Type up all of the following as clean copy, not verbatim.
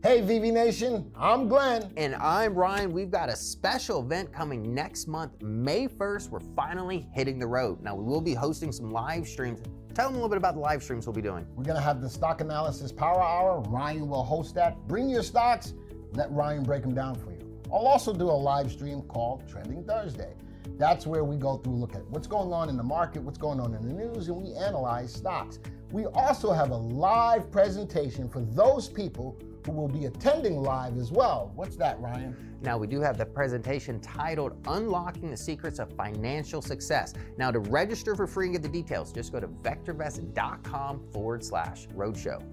Hey VV Nation, I'm Glenn. And I'm Ryan. We've got a special event coming next month, May 1st. We're finally hitting the road. Now we will be hosting some live streams. Tell them a little bit about the live streams we'll be doing. We're gonna have the Stock Analysis Power Hour. Ryan will host that. Bring your stocks, let Ryan break them down for you. I'll also do a live stream called Trending Thursday. That's where we go through, look at what's going on in the market, what's going on in the news, and we analyze stocks. We also have a live presentation for those people who will be attending live as well. What's that, Ryan? Now, we do have the presentation titled Unlocking the Secrets of Financial Success. Now, to register for free and get the details, just go to VectorVest.com/roadshow.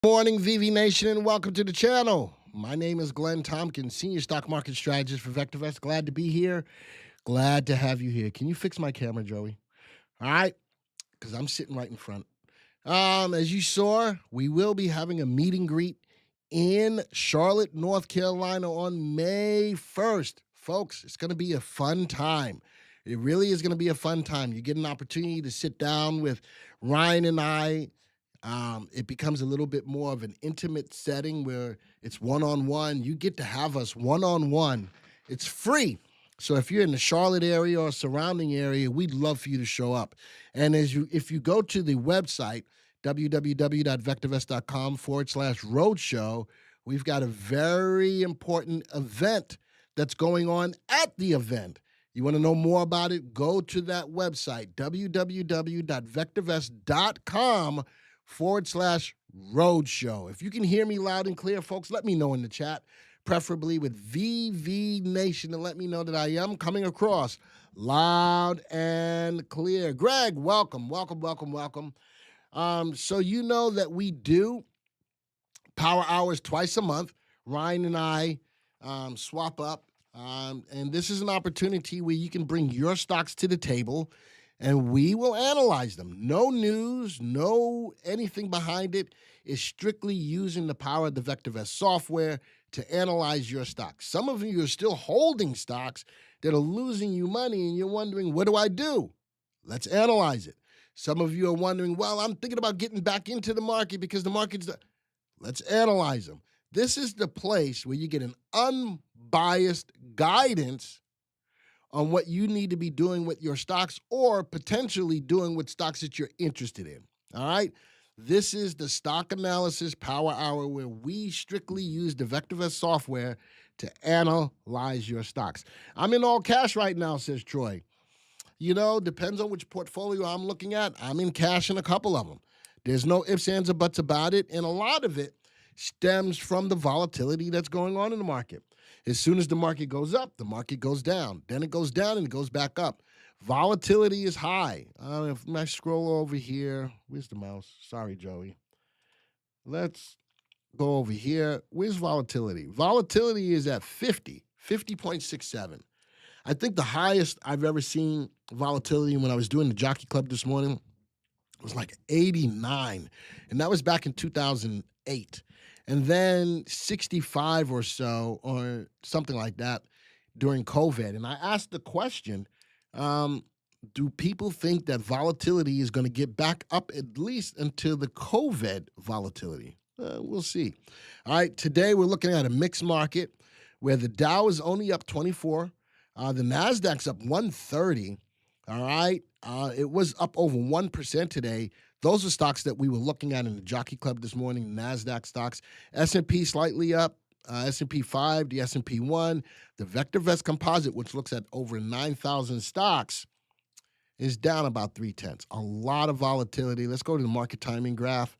Morning, VV Nation, and welcome to the channel. My name is Glenn Tompkins, Senior Stock Market Strategist for VectorVest. Glad to be here. Glad to have you here. Can you fix my camera, Joey? All right, because I'm sitting right in front. As you saw, we will be having a meet and greet in Charlotte, North Carolina on May 1st. Folks, it's going to be a fun time. It really is going to be a fun time. You get an opportunity to sit down with Ryan and I. It becomes a little bit more of an intimate setting where it's one-on-one. You get to have us one-on-one. It's free. So if you're in the Charlotte area or surrounding area, we'd love for you to show up. And if you go to the website, www.vectorvest.com/roadshow, we've got a very important event that's going on at the event. You want to know more about it? Go to that website, www.vectorvest.com/roadshow. If you can hear me loud and clear, folks, let me know in the chat, preferably with VV Nation, and let me know that I am coming across loud and clear. Greg, welcome. So you know that we do power hours twice a month. Ryan and I swap up, and this is an opportunity where you can bring your stocks to the table, and we will analyze them. No news, no anything behind it. It's strictly using the power of the VectorVest software to analyze your stocks. Some of you are still holding stocks that are losing you money, and you're wondering, what do I do? Let's analyze it. Some of you are wondering, well, I'm thinking about getting back into the market because the market's... Let's analyze them. This is the place where you get an unbiased guidance on what you need to be doing with your stocks or potentially doing with stocks that you're interested in, all right? This is the Stock Analysis Power Hour where we strictly use the VectorVest software to analyze your stocks. I'm in all cash right now, says Troy. You know, depends on which portfolio I'm looking at. I'm in cash in a couple of them. There's no ifs, ands, or buts about it, and a lot of it stems from the volatility that's going on in the market. As soon as the market goes up, the market goes down. Then it goes down and it goes back up. Volatility is high. If I scroll over here, where's the mouse? Sorry, Joey. Let's go over here. Where's volatility? Volatility is at 50.67. I think the highest I've ever seen volatility when I was doing the Jockey Club this morning was like 89, and that was back in 2008. And then 65 or so, or something like that, during COVID. And I asked the question, do people think that volatility is going to get back up at least until the COVID volatility? We'll see. All right, today we're looking at a mixed market where the Dow is only up 24. The NASDAQ's up 130. All right, it was up over 1% today. Those are stocks that we were looking at in the Jockey Club this morning, NASDAQ stocks. S&P slightly up, S&P 5, the S&P 1. The VectorVest Composite, which looks at over 9,000 stocks, is down about 0.3. A lot of volatility. Let's go to the market timing graph.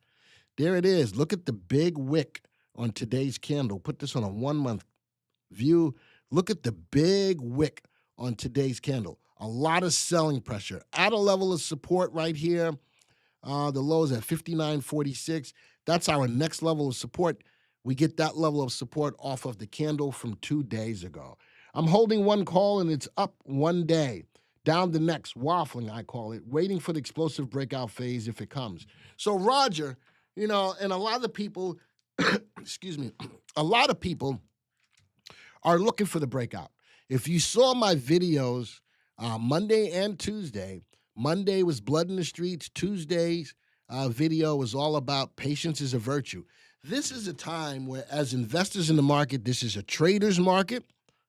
There it is. Look at the big wick on today's candle. Put this on a 1-month view. Look at the big wick on today's candle. A lot of selling pressure. At a level of support right here. The low is at 59.46. That's our next level of support. We get that level of support off of the candle from 2 days ago. I'm holding one call, and it's up one day. Down the next, waffling, I call it, waiting for the explosive breakout phase if it comes. So, Roger, you know, and a lot of people, excuse me, a lot of people are looking for the breakout. If you saw my videos Monday and Tuesday. Monday was blood in the streets. Tuesday's video was all about patience is a virtue. This is a time where, as investors in the market, this is a trader's market,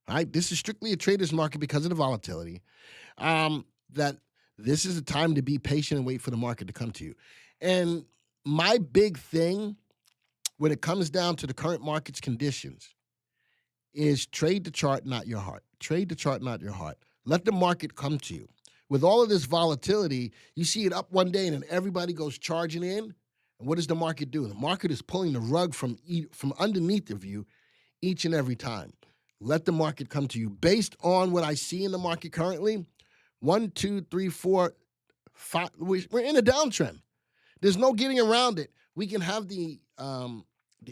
right? This is strictly a trader's market because of the volatility. That this is a time to be patient and wait for the market to come to you. And my big thing when it comes down to the current market's conditions is trade the chart, not your heart. Trade the chart, not your heart. Let the market come to you. With all of this volatility, you see it up one day and then everybody goes charging in. And what does the market do? The market is pulling the rug from underneath of you each and every time. Let the market come to you. Based on what I see in the market currently, 1, 2, 3, 4, 5, we're in a downtrend. There's no getting around it. We can have the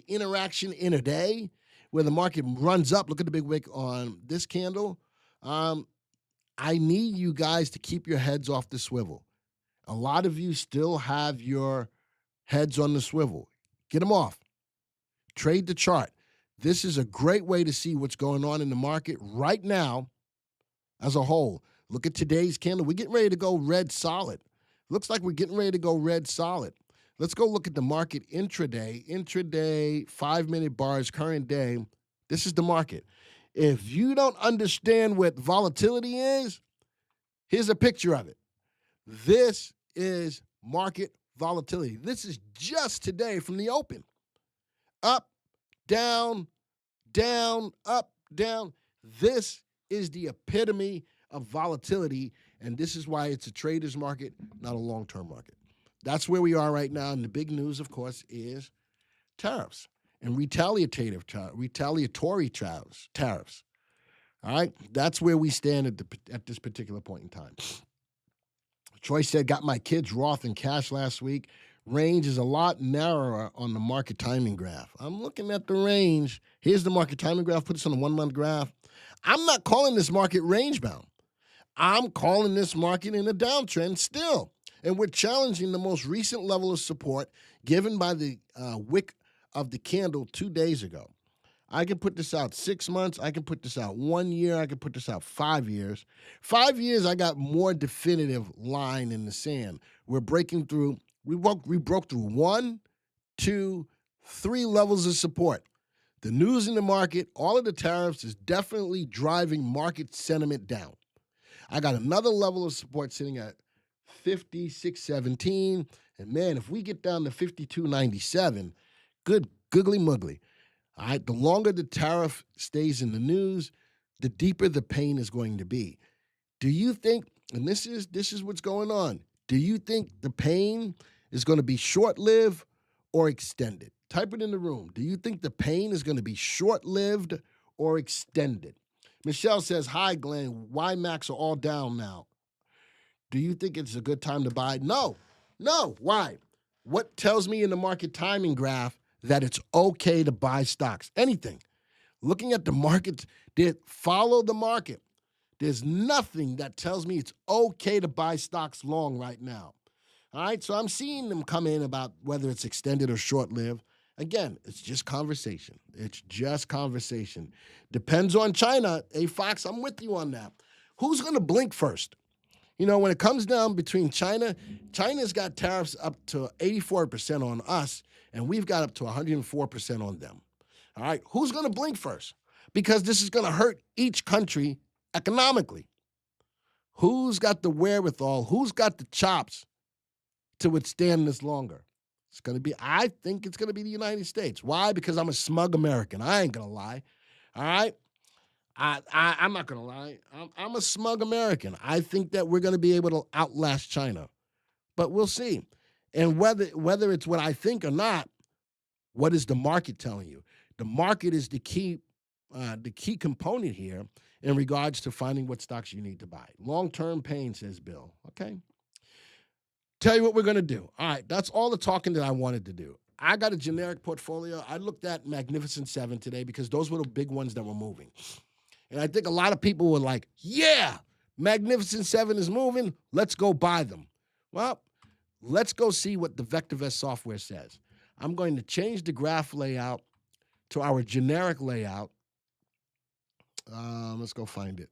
interaction in a day where the market runs up. Look at the big wick on this candle. I need you guys to keep your heads off the swivel. A lot of you still have your heads on the swivel. Get them off. Trade the chart. This is a great way to see what's going on in the market right now as a whole. Look at today's candle. We're getting ready to go red solid. Looks like we're getting ready to go red solid. Let's go look at the market intraday. Intraday, 5-minute bars, current day. This is the market. If you don't understand what volatility is, here's a picture of it. This is market volatility. This is just today from the open. Up, down, down, up, down. This is the epitome of volatility, and this is why it's a trader's market, not a long-term market. That's where we are right now, and the big news, of course, is tariffs and retaliatory tariffs. All right, that's where we stand at this particular point in time. Troy said, got my kids Roth in cash last week. Range is a lot narrower on the market timing graph. I'm looking at the range. Here's the market timing graph. Put this on a 1-month graph. I'm not calling this market range bound. I'm calling this market in a downtrend still. And we're challenging the most recent level of support given by the wick of the candle 2 days ago. I can put this out 6 months. I can put this out 1 year. I can put this out 5 years. 5 years, I got more definitive line in the sand. We're breaking through. We broke through 1, 2, 3 levels of support. The news in the market, all of the tariffs is definitely driving market sentiment down. I got another level of support sitting at 56.17. And man, if we get down to 52.97, good googly muggly. All right, the longer the tariff stays in the news, the deeper the pain is going to be. Do you think, and this is what's going on, do you think the pain is going to be short-lived or extended? Type it in the room. Do you think the pain is going to be short-lived or extended? Michelle says, hi, Glenn. Why Max are all down now? Do you think it's a good time to buy? No. Why? What tells me in the market timing graph that it's okay to buy stocks? Anything. Looking at the markets, follow the market. There's nothing that tells me it's okay to buy stocks long right now. All right, so I'm seeing them come in about whether it's extended or short-lived. Again, it's just conversation. It's just conversation. Depends on China. Hey, Fox, I'm with you on that. Who's going to blink first? You know, when it comes down between China's got tariffs up to 84% on us, and we've got up to 104% on them. All right, who's going to blink first? Because this is going to hurt each country economically. Who's got the wherewithal? Who's got the chops to withstand this longer? I think it's going to be the United States. Why? Because I'm a smug American. I ain't going to lie. All right? I'm not going to lie. I'm a smug American. I think that we're going to be able to outlast China. But we'll see. And whether it's what I think or not, what is the market telling you? The market is the key component here in regards to finding what stocks you need to buy. Long-term pain, says Bill. Okay. Tell you what we're going to do. All right, that's all the talking that I wanted to do. I got a generic portfolio. I looked at Magnificent 7 today because those were the big ones that were moving. And I think a lot of people were like, yeah, Magnificent 7 is moving. Let's go buy them. Well, let's go see what the VectorVest software says. I'm going to change the graph layout to our generic layout. Let's go find it.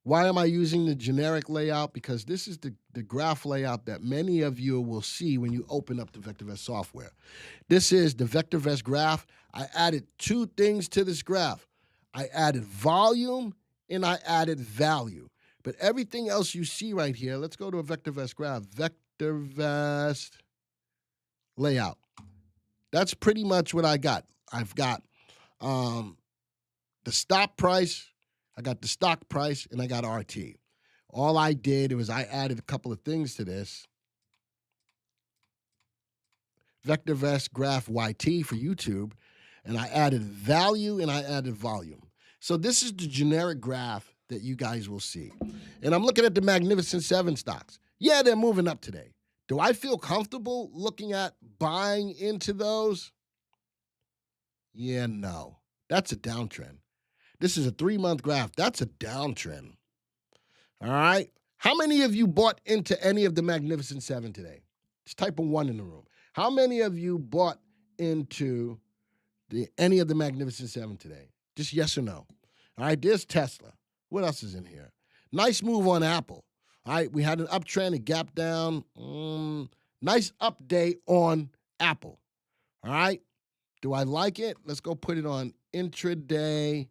Why am I using the generic layout? Because this is the graph layout that many of you will see when you open up the VectorVest software. This is the VectorVest graph. I added two things to this graph. I added volume and I added value. But everything else you see right here, let's go to a VectorVest graph. VectorVest layout. That's pretty much what I got. I've got the stop price, I got the stock price, and I got RT. All I did was I added a couple of things to this. VectorVest graph YT for YouTube, and I added value and I added volume. So this is the generic graph that you guys will see. And I'm looking at the Magnificent Seven stocks. Yeah, they're moving up today. Do I feel comfortable looking at buying into those? Yeah, no. That's a downtrend. This is a 3-month graph. That's a downtrend. All right? How many of you bought into any of the Magnificent Seven today? Just type a 1 in the room. How many of you bought into any of the Magnificent Seven today? Just yes or no. All right, there's Tesla. What else is in here? Nice move on Apple. All right, we had an uptrend, a gap down. Nice update on Apple. All right, do I like it? Let's go put it on intraday,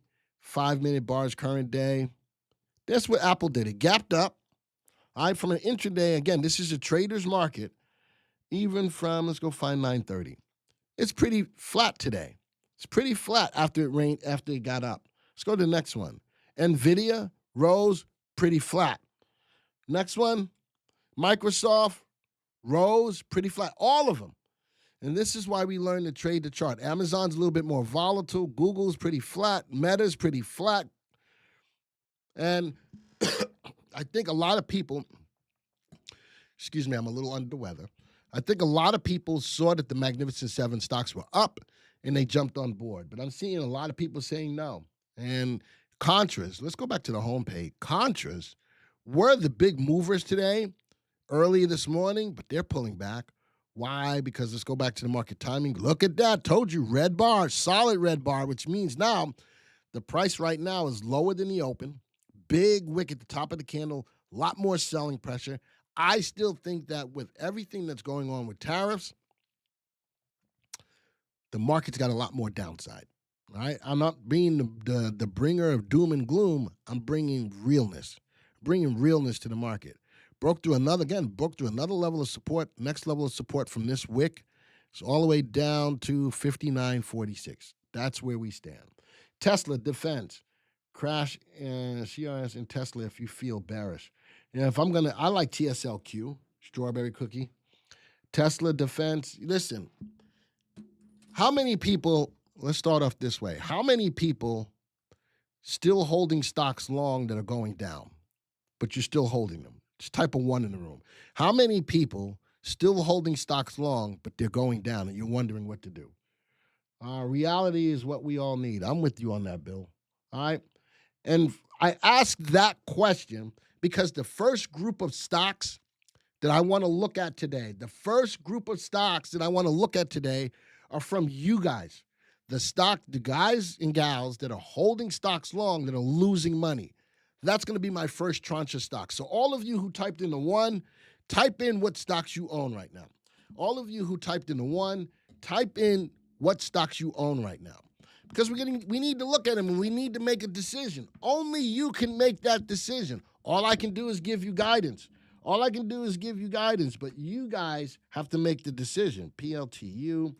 5-minute bars, current day. That's what Apple did. It gapped up. All right, from an intraday, again, this is a trader's market. Even from, let's go find 930. It's pretty flat today. It's pretty flat after it rained, after it got up. Let's go to the next one. NVIDIA rose, pretty flat. Next one, Microsoft rose, pretty flat. All of them. And this is why we learn to trade the chart. Amazon's a little bit more volatile. Google's pretty flat. Meta's pretty flat. And I think a lot of people, excuse me, I'm a little under the weather. I think a lot of people saw that the Magnificent Seven stocks were up and they jumped on board. But I'm seeing a lot of people saying no. And contras, let's go back to the homepage. Contras were the big movers today, early this morning, but they're pulling back. Why? Because let's go back to the market timing. Look at that. Told you, red bar, solid red bar, which means now the price right now is lower than the open. Big wick at the top of the candle, a lot more selling pressure. I still think that with everything that's going on with tariffs, the market's got a lot more downside. All right, I'm not being the bringer of doom and gloom. I'm bringing realness to the market. Broke through another level of support. Next level of support from this wick. It's all the way down to 59.46. That's where we stand. Tesla defense. Crash CRS in Tesla if you feel bearish. If I'm gonna, I like TSLQ, strawberry cookie. Tesla defense. Listen, how many people, let's start off this way. How many people still holding stocks long that are going down, but you're still holding them? Just type a 1 in the room. How many people still holding stocks long, but they're going down and you're wondering what to do? Reality is what we all need. I'm with you on that, Bill. All right. And I asked that question because the first group of stocks that I want to look at today, are from you guys. The guys and gals that are holding stocks long that are losing money. That's going to be my first tranche of stocks. So all of you who typed in the 1, type in what stocks you own right now. All of you who typed in the 1, type in what stocks you own right now. Because we need to look at them and we need to make a decision. Only you can make that decision. All I can do is give you guidance. But you guys have to make the decision. PLTU,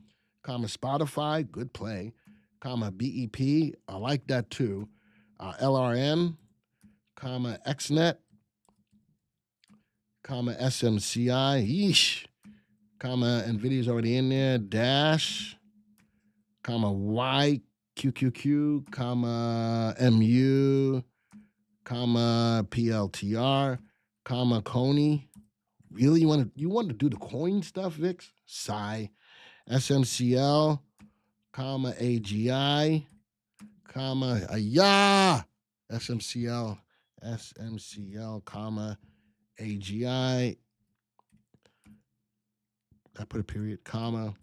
Spotify, good play, BEP, I like that too. LRN, XNet, SMCI, yeesh, NVIDIA's already in there, Dash, YQQQ, MU, PLTR, Coney. Really, you want to do the coin stuff, Vix? Psy, SMCL, AGI, SMCL, AGI. I put a period, SMCL,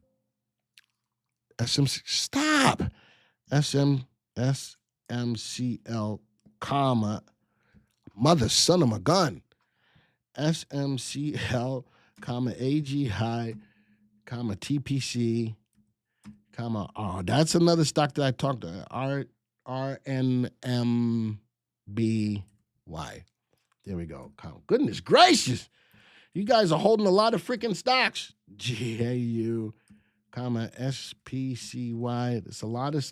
Mother, son of a gun. SMCL, AG high, TPC, that's another stock that I talked about. RNMBY. There we go. Goodness gracious. You guys are holding a lot of freaking stocks. GAU, SPCY. There's a lot of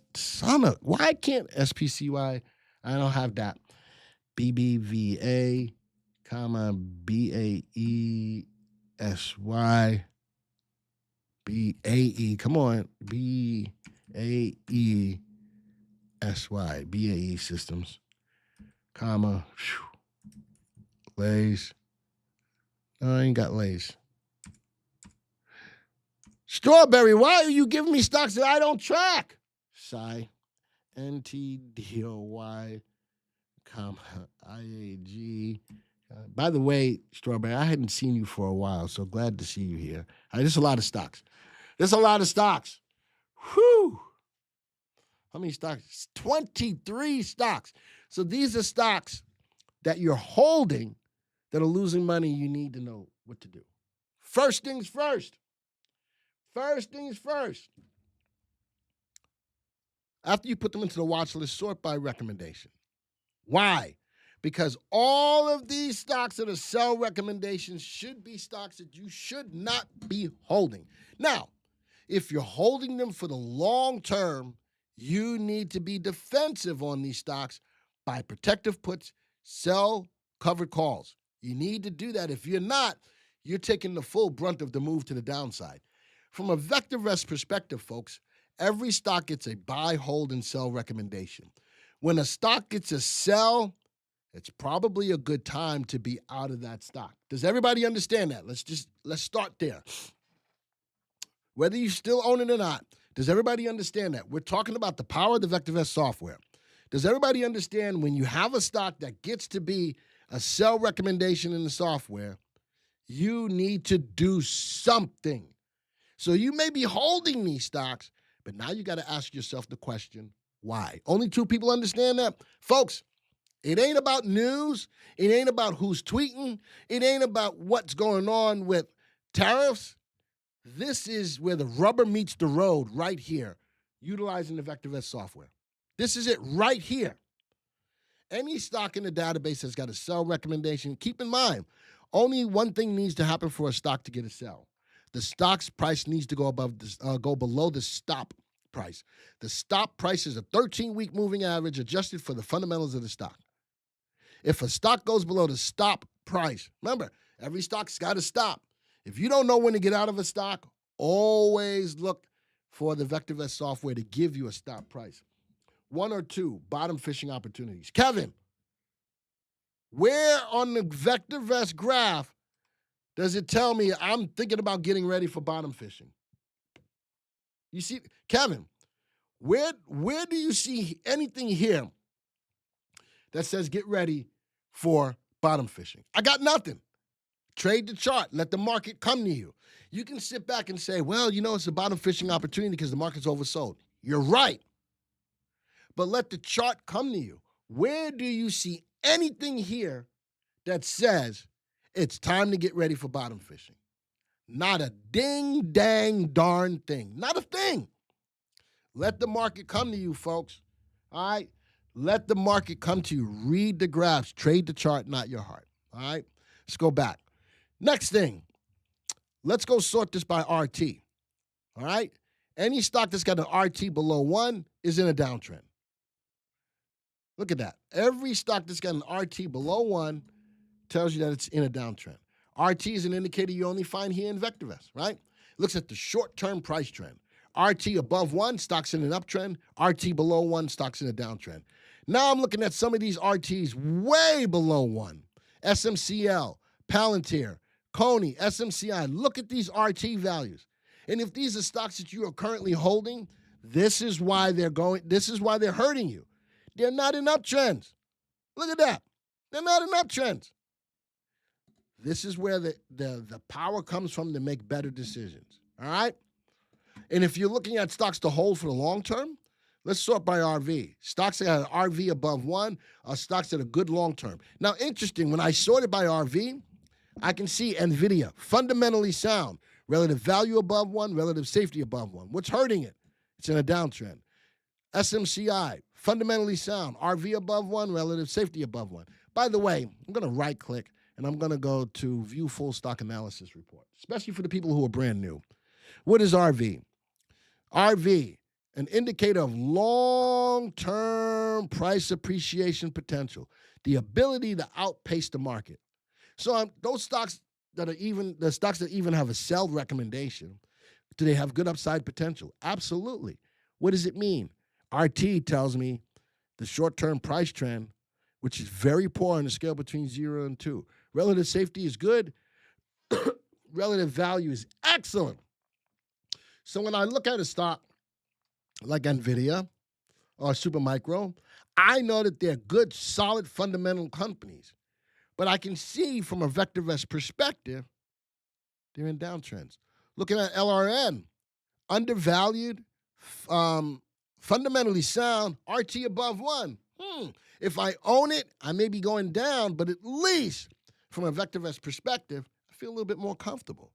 why can't SPCY? I don't have that. BBVA, BAESY. BAE. Come on. BAESY. BAE Systems. Lays. No, I ain't got Lays. Strawberry, why are you giving me stocks that I don't track? Psy. NTDOY, IAG. By the way, Strawberry, I hadn't seen you for a while, so glad to see you here. There's a lot of stocks. Whew. How many stocks? 23 stocks. So these are stocks that you're holding that are losing money. You need to know what to do. First things first. After you put them into the watch list, sort by recommendation. Why? Because all of these stocks that are sell recommendations should be stocks that you should not be holding. Now, if you're holding them for the long term, you need to be defensive on these stocks by protective puts, sell covered calls. You need to do that. If you're not, you're taking the full brunt of the move to the downside. From a VectorVest perspective, folks, every stock gets a buy, hold, and sell recommendation. When a stock gets a sell, it's probably a good time to be out of that stock. Does everybody understand that? Let's start there. Whether you still own it or not, does everybody understand that? We're talking about the power of the VectorVest software. Does everybody understand when you have a stock that gets to be a sell recommendation in the software, you need to do something. So you may be holding these stocks, but now you got to ask yourself the question, why? Only 2 people understand that. Folks, it ain't about news. It ain't about who's tweeting. It ain't about what's going on with tariffs. This is where the rubber meets the road right here, utilizing the VectorVest software. This is it right here. Any stock in the database that's got a sell recommendation, keep in mind, only one thing needs to happen for a stock to get a sell. The stock's price needs to go below the stop price. The stop price is a 13-week moving average adjusted for the fundamentals of the stock. If a stock goes below the stop price, remember, every stock's got to stop. If you don't know when to get out of a stock, always look for the VectorVest software to give you a stop price. 1 or 2 bottom fishing opportunities. Kevin, where on the VectorVest graph does it tell me I'm thinking about getting ready for bottom fishing? You see, Kevin, where do you see anything here that says get ready for bottom fishing? I got nothing. Trade the chart. Let the market come to you. You can sit back and say, well, it's a bottom fishing opportunity because the market's oversold. You're right. But let the chart come to you. Where do you see anything here that says it's time to get ready for bottom fishing? Not a ding, dang, darn thing. Not a thing. Let the market come to you, folks. All right? Let the market come to you. Read the graphs. Trade the chart, not your heart. All right? Let's go back. Next thing. Let's go sort this by RT. All right? Any stock that's got an RT below 1 is in a downtrend. Look at that. Every stock that's got an RT below 1 tells you that it's in a downtrend. RT is an indicator you only find here in VectorVest, right? Looks at the short-term price trend. RT above 1, stocks in an uptrend. RT below 1, stocks in a downtrend. Now I'm looking at some of these RTs way below 1. SMCL, Palantir, Coney, SMCI. Look at these RT values. And if these are stocks that you are currently holding, this is why they're hurting you. They're not in uptrends. Look at that. They're not in uptrends. This is where the power comes from to make better decisions. All right? And if you're looking at stocks to hold for the long term, Let's sort by RV. Stocks that have RV above 1 are stocks that are good long term. Now, interesting, when I sorted by RV, I can see NVIDIA, fundamentally sound, relative value above 1, relative safety above 1. What's hurting it? It's in a downtrend. SMCI, fundamentally sound, RV above 1, relative safety above 1. By the way, I'm going to right click and I'm going to go to view full stock analysis report, especially for the people who are brand new. What is RV? RV, an indicator of long-term price appreciation potential, the ability to outpace the market. So those stocks that are the stocks that even have a sell recommendation, do they have good upside potential? Absolutely. What does it mean? RT tells me the short-term price trend, which is very poor on the scale between 0 and 2. Relative safety is good. Relative value is excellent. So when I look at a stock like NVIDIA or Supermicro, I know that they're good, solid, fundamental companies. But I can see from a VectorVest perspective, they're in downtrends. Looking at LRN, undervalued, fundamentally sound, RT above 1. If I own it, I may be going down, but at least from a VectorVest perspective, I feel a little bit more comfortable.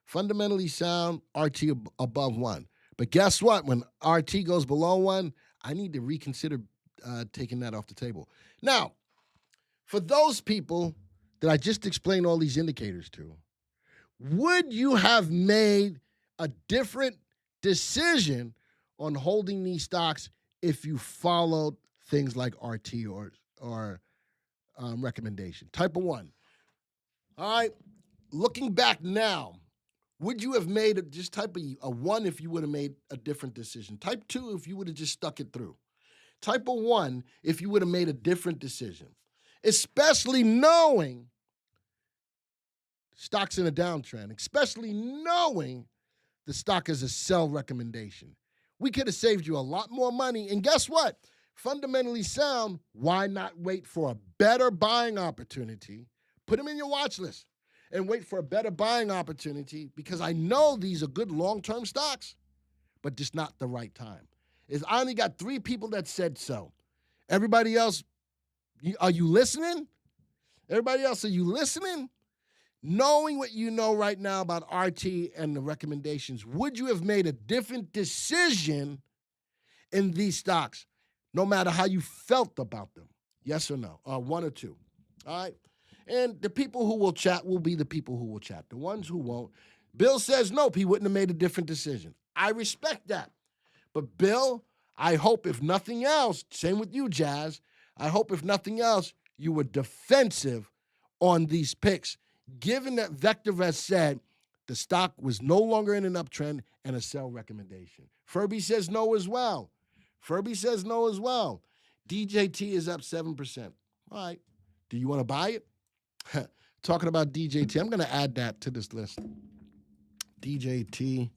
Fundamentally sound, RT above 1. But guess what? When RT goes below 1, I need to reconsider taking that off the table. Now, for those people that I just explained all these indicators to, would you have made a different decision on holding these stocks if you followed things like RT or recommendation? Type of 1. All right. Looking back now, would you have made just type a 1 if you would have made a different decision? Type 2 if you would have just stuck it through. Type of 1 if you would have made a different decision, especially knowing stock's in a downtrend, especially knowing the stock is a sell recommendation. We could have saved you a lot more money. And guess what? Fundamentally sound, why not wait for a better buying opportunity? Put them in your watch list and wait for a better buying opportunity, because I know these are good long-term stocks, but just not the right time. I only got 3 people that said so. Everybody else, are you listening? Everybody else, are you listening? Knowing what you know right now about RT and the recommendations, would you have made a different decision in these stocks, no matter how you felt about them? Yes or no? 1 or 2. All right? And the people who will chat will be the people who will chat. The ones who won't. Bill says nope, he wouldn't have made a different decision. I respect that. But Bill, I hope if nothing else, same with you, Jazz, I hope if nothing else, you were defensive on these picks, given that VectorVest said the stock was no longer in an uptrend and a sell recommendation. Furby says no as well. DJT is up 7%. All right. Do you want to buy it? Talking about DJT, I'm going to add that to this list. DJT.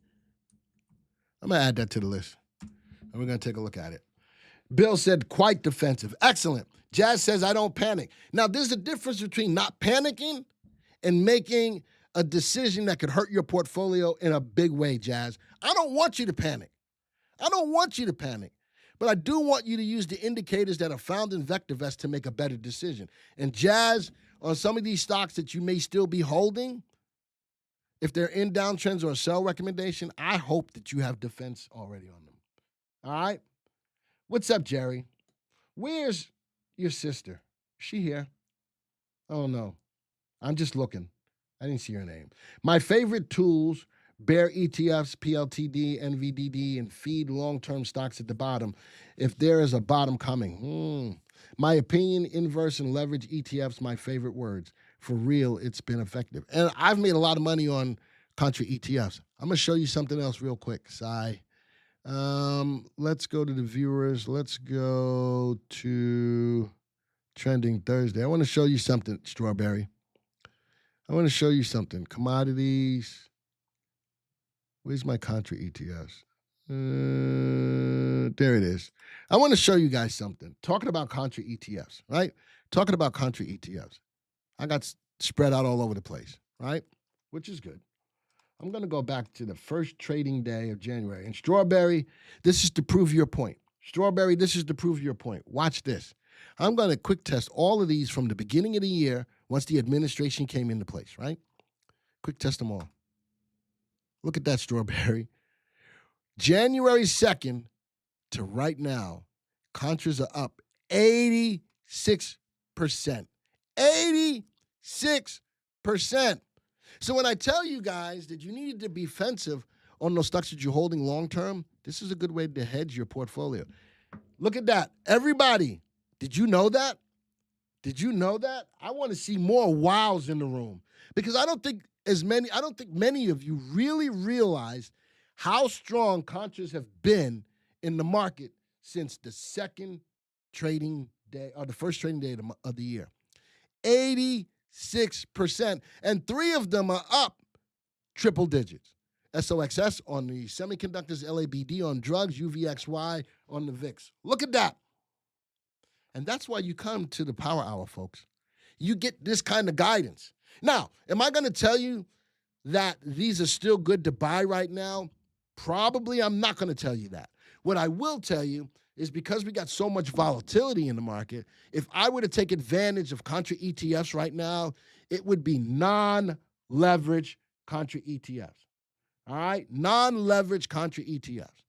I'm going to add that to the list. And we're going to take a look at it. Bill said quite defensive. Excellent. Jazz says I don't panic. Now, there's a difference between not panicking and making a decision that could hurt your portfolio in a big way, Jazz. I don't want you to panic. But I do want you to use the indicators that are found in VectorVest to make a better decision. And Jazz, on some of these stocks that you may still be holding, if they're in downtrends or a sell recommendation, I hope that you have defense already on them. All right? What's up, Jerry? Where's your sister? Is she here? Oh, no. I'm just looking. I didn't see her name. My favorite tools, bear ETFs, PLTD, NVDD, and feed long-term stocks at the bottom if there is a bottom coming. My opinion, inverse and leverage ETFs, my favorite words. For real, it's been effective. And I've made a lot of money on contra ETFs. I'm going to show you something else real quick. Let's go to the viewers. Let's go to Trending Thursday. I want to show you something, Strawberry. I want to show you something. Commodities. Where's my contra ETFs? There it is. I want to show you guys something. Talking about contra ETFs, right? Talking about contra ETFs. I got spread out all over the place, right? Which is good. I'm going to go back to the first trading day of January. And Strawberry, this is to prove your point. Strawberry, this is to prove your point. Watch this. I'm going to quick test all of these from the beginning of the year once the administration came into place, right? Quick test them all. Look at that, Strawberry. January 2nd to right now, Contras are up 86%. 86%. So when I tell you guys that you needed to be defensive on those stocks that you're holding long term, this is a good way to hedge your portfolio. Look at that. Everybody, did you know that? Did you know that? I want to see more wows in the room because I don't think many of you really realize how strong Contras have been in the market since the second trading day or the first trading day of the year. 86%. And 3 of them are up triple digits. SOXS on the semiconductors, LABD on drugs, UVXY on the VIX. Look at that. And that's why you come to the Power Hour, folks. You get this kind of guidance. Now, am I going to tell you that these are still good to buy right now? Probably I'm not going to tell you that. What I will tell you is because we got so much volatility in the market, if I were to take advantage of contra ETFs right now, it would be non-leverage contra ETFs. All right? Non-leverage contra ETFs.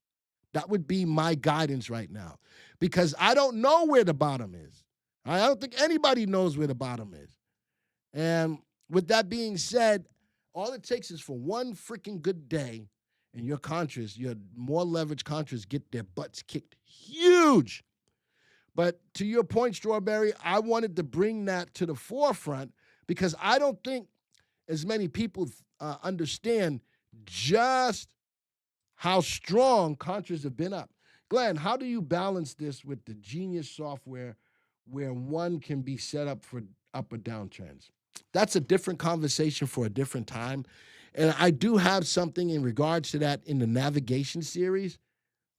That would be my guidance right now because I don't know where the bottom is. I don't think anybody knows where the bottom is. And with that being said, all it takes is for one freaking good day and your contras, your more leveraged contras get their butts kicked huge. But to your point, Strawberry, I wanted to bring that to the forefront because I don't think as many people understand just how strong contras have been up. Glenn, how do you balance this with the Genius software where one can be set up for up or down trends? That's a different conversation for a different time. And I do have something in regards to that in the navigation series.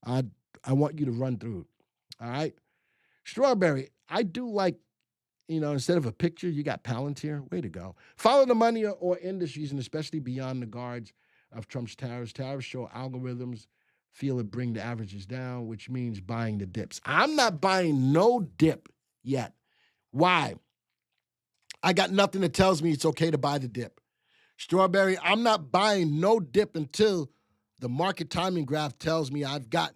I want you to run through it. All right? Strawberry, I do like, instead of a picture, you got Palantir. Way to go. Follow the money or industries, and especially beyond the guards of Trump's tariffs. Tariffs show algorithms feel it bring the averages down, which means buying the dips. I'm not buying no dip yet. Why? I got nothing that tells me it's okay to buy the dip. Strawberry, I'm not buying no dip until the market timing graph tells me I've got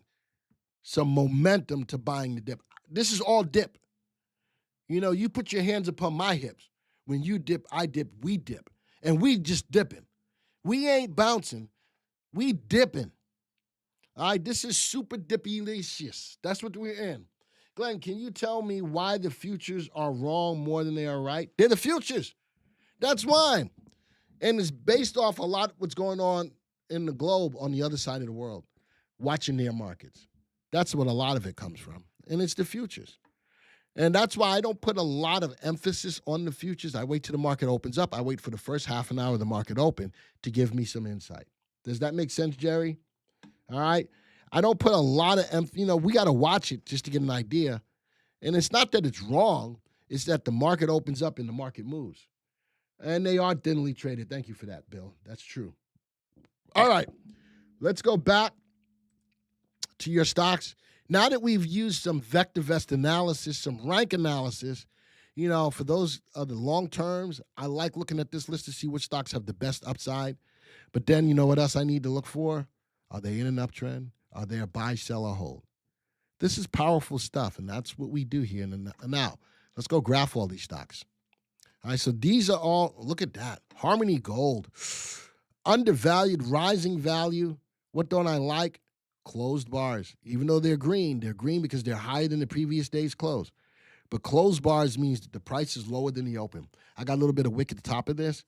some momentum to buying the dip. This is all dip. You put your hands upon my hips. When you dip, I dip, we dip. And we just dipping. We ain't bouncing. We dipping. All right, this is super dippy-licious. That's what we're in. Glenn, can you tell me why the futures are wrong more than they are right? They're the futures. That's why. And it's based off a lot of what's going on in the globe on the other side of the world, watching their markets. That's what a lot of it comes from. And it's the futures. And that's why I don't put a lot of emphasis on the futures. I wait till the market opens up. I wait for the first half an hour of the market open to give me some insight. Does that make sense, Jerry? All right. I don't put a lot of emphasis. We got to watch it just to get an idea. And it's not that it's wrong. It's that the market opens up and the market moves. And they are thinly traded. Thank you for that, Bill. That's true. All right. Let's go back to your stocks. Now that we've used some VectorVest analysis, some rank analysis, for those of the long terms, I like looking at this list to see which stocks have the best upside. But then you know what else I need to look for? Are they in an uptrend? Are they a buy, sell, or hold? This is powerful stuff, and that's what we do here. Now, let's go graph all these stocks. All right, so these are all, look at that. Harmony Gold, undervalued, rising value. What don't I like? Closed bars. Even though they're green because they're higher than the previous day's close. But closed bars means that the price is lower than the open. I got a little bit of wick at the top of this.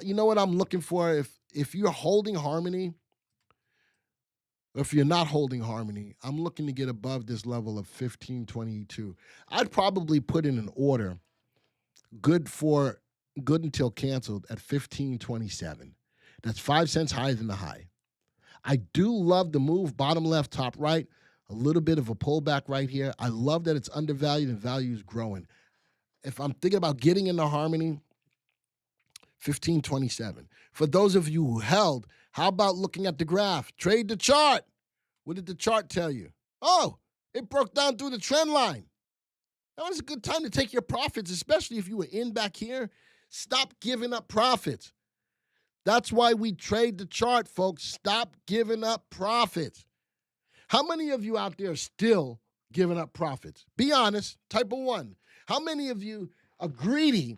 You know what I'm looking for? If you're holding Harmony, if you're not holding Harmony, I'm looking to get above this level of 1522. I'd probably put in an order good until canceled at 1527. That's 5 cents higher than the high. I do love the move, bottom left, top right, a little bit of a pullback right here. I love that it's undervalued and value is growing. If I'm thinking about getting into Harmony, 1527. For those of you who held, how about looking at the graph? Trade the chart. What did the chart tell you? Oh, It broke down through the trend line. That was a good time to take your profits, especially if you were in back here. Stop giving up profits. That's why we trade the chart, folks. Stop giving up profits. How many of you out there are still giving up profits? Be honest. Type of one. How many of you are greedy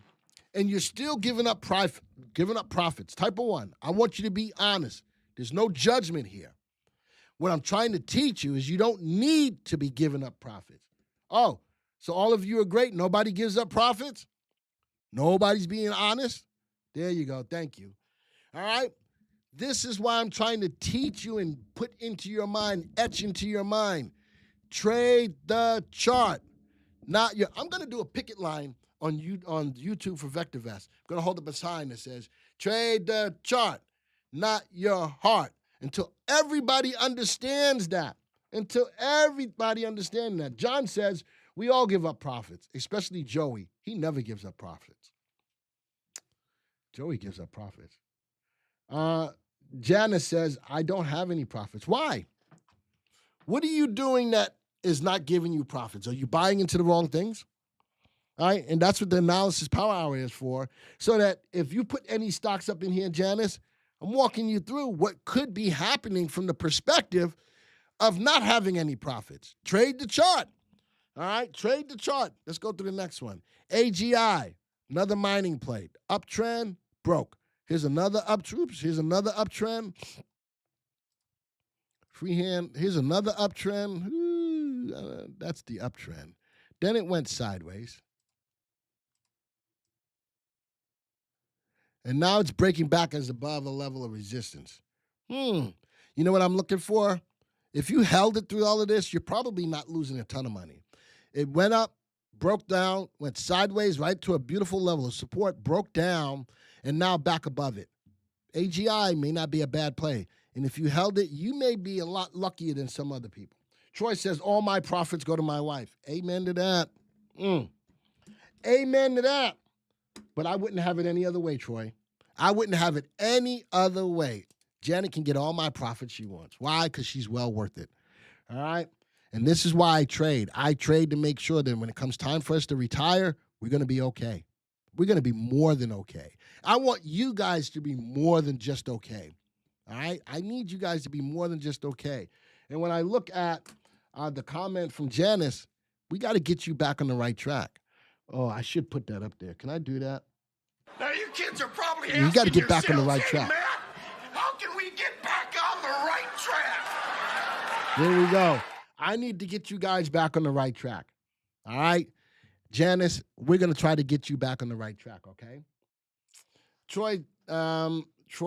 and you're still giving up profits? Type of one. I want you to be honest. There's no judgment here. What I'm trying to teach you is you don't need to be giving up profits. Oh, so all of you are great. Nobody gives up profits? Nobody's being honest? There you go. Thank you. All right? This is why I'm trying to teach you and put into your mind, etch into your mind. Trade the chart. I'm going to do a picket line on YouTube for VectorVest. I'm going to hold up a sign that says, trade the chart, not your heart. Until everybody understands that. John says we all give up profits, especially Joey. He never gives up profits. Joey gives up profits. Janice says, I don't have any profits. Why? What are you doing that is not giving you profits? Are you buying into the wrong things? All right, and that's what the analysis power hour is for, so that if you put any stocks up in here, Janice, I'm walking you through what could be happening from the perspective of not having any profits. Trade the chart. All right, trade the chart. Let's go to the next one. AGI, another mining plate. Uptrend, broke. Here's another uptrend. Freehand, here's another uptrend. Ooh, that's the uptrend. Then it went sideways. And now it's breaking back as above a level of resistance. You know what I'm looking for? If you held it through all of this, you're probably not losing a ton of money. It went up, broke down, went sideways right to a beautiful level of support, broke down, and now back above it. AGI may not be a bad play. And if you held it, you may be a lot luckier than some other people. Troy says, all my profits go to my wife. Amen to that. Amen to that. But I wouldn't have it any other way, Troy. I wouldn't have it any other way. Janet can get all my profits she wants. Why? Because she's well worth it. All right? And this is why I trade. I trade to make sure that when it comes time for us to retire, we're going to be okay. We're going to be more than okay. I want you guys to be more than just okay. All right? I need you guys to be more than just okay. And when I look at the comment from Janice, we got to get you back on the right track. Oh, I should put that up there. Can I do that? Now you kids are probably You got to get back on the right track. Matt, how can we get back on the right track? There we go. I need to get you guys back on the right track. All right? Janice, we're going to try to get you back on the right track, okay? Troy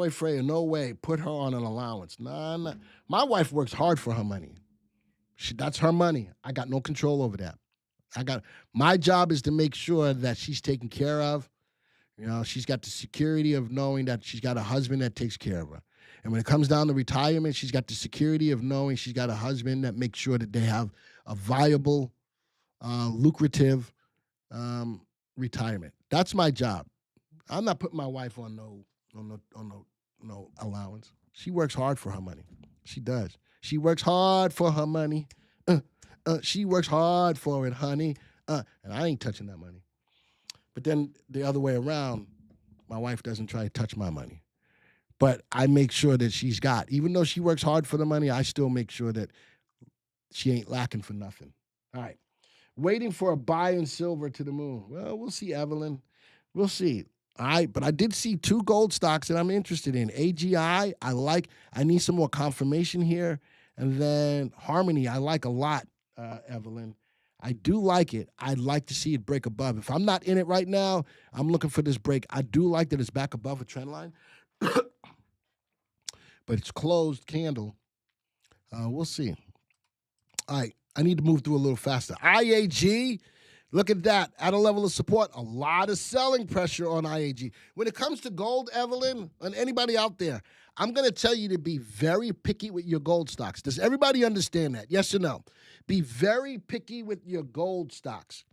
Freya, no way. Put her on an allowance. Nah. My wife works hard for her money. That's her money. I got no control over that. My job is to make sure that she's taken care of. You know, she's got the security of knowing that she's got a husband that takes care of her. And when it comes down to retirement, she's got the security of knowing she's got a husband that makes sure that they have a viable, lucrative retirement. That's my job. I'm not putting my wife on no allowance. She works hard for her money. She does. She works hard for her money. She works hard for it, honey. And I ain't touching that money. But then the other way around, my wife doesn't try to touch my money. But I make sure that she's got, even though she works hard for the money, I still make sure that she ain't lacking for nothing. All right. Waiting for a buy in silver to the moon. Well, we'll see, Evelyn. We'll see. All right. But I did see two gold stocks that I'm interested in. AGI, I need some more confirmation here. And then Harmony, I like a lot, Evelyn. I do like it. I'd like to see it break above. If I'm not in it right now, I'm looking for this break. I do like that it's back above a trend line. But it's closed candle. We'll see. All right. I need to move through a little faster. IAG, look at that. At a level of support, a lot of selling pressure on IAG. When it comes to gold, Evelyn, and anybody out there, I'm going to tell you to be very picky with your gold stocks. Does everybody understand that? Yes or no? Be very picky with your gold stocks.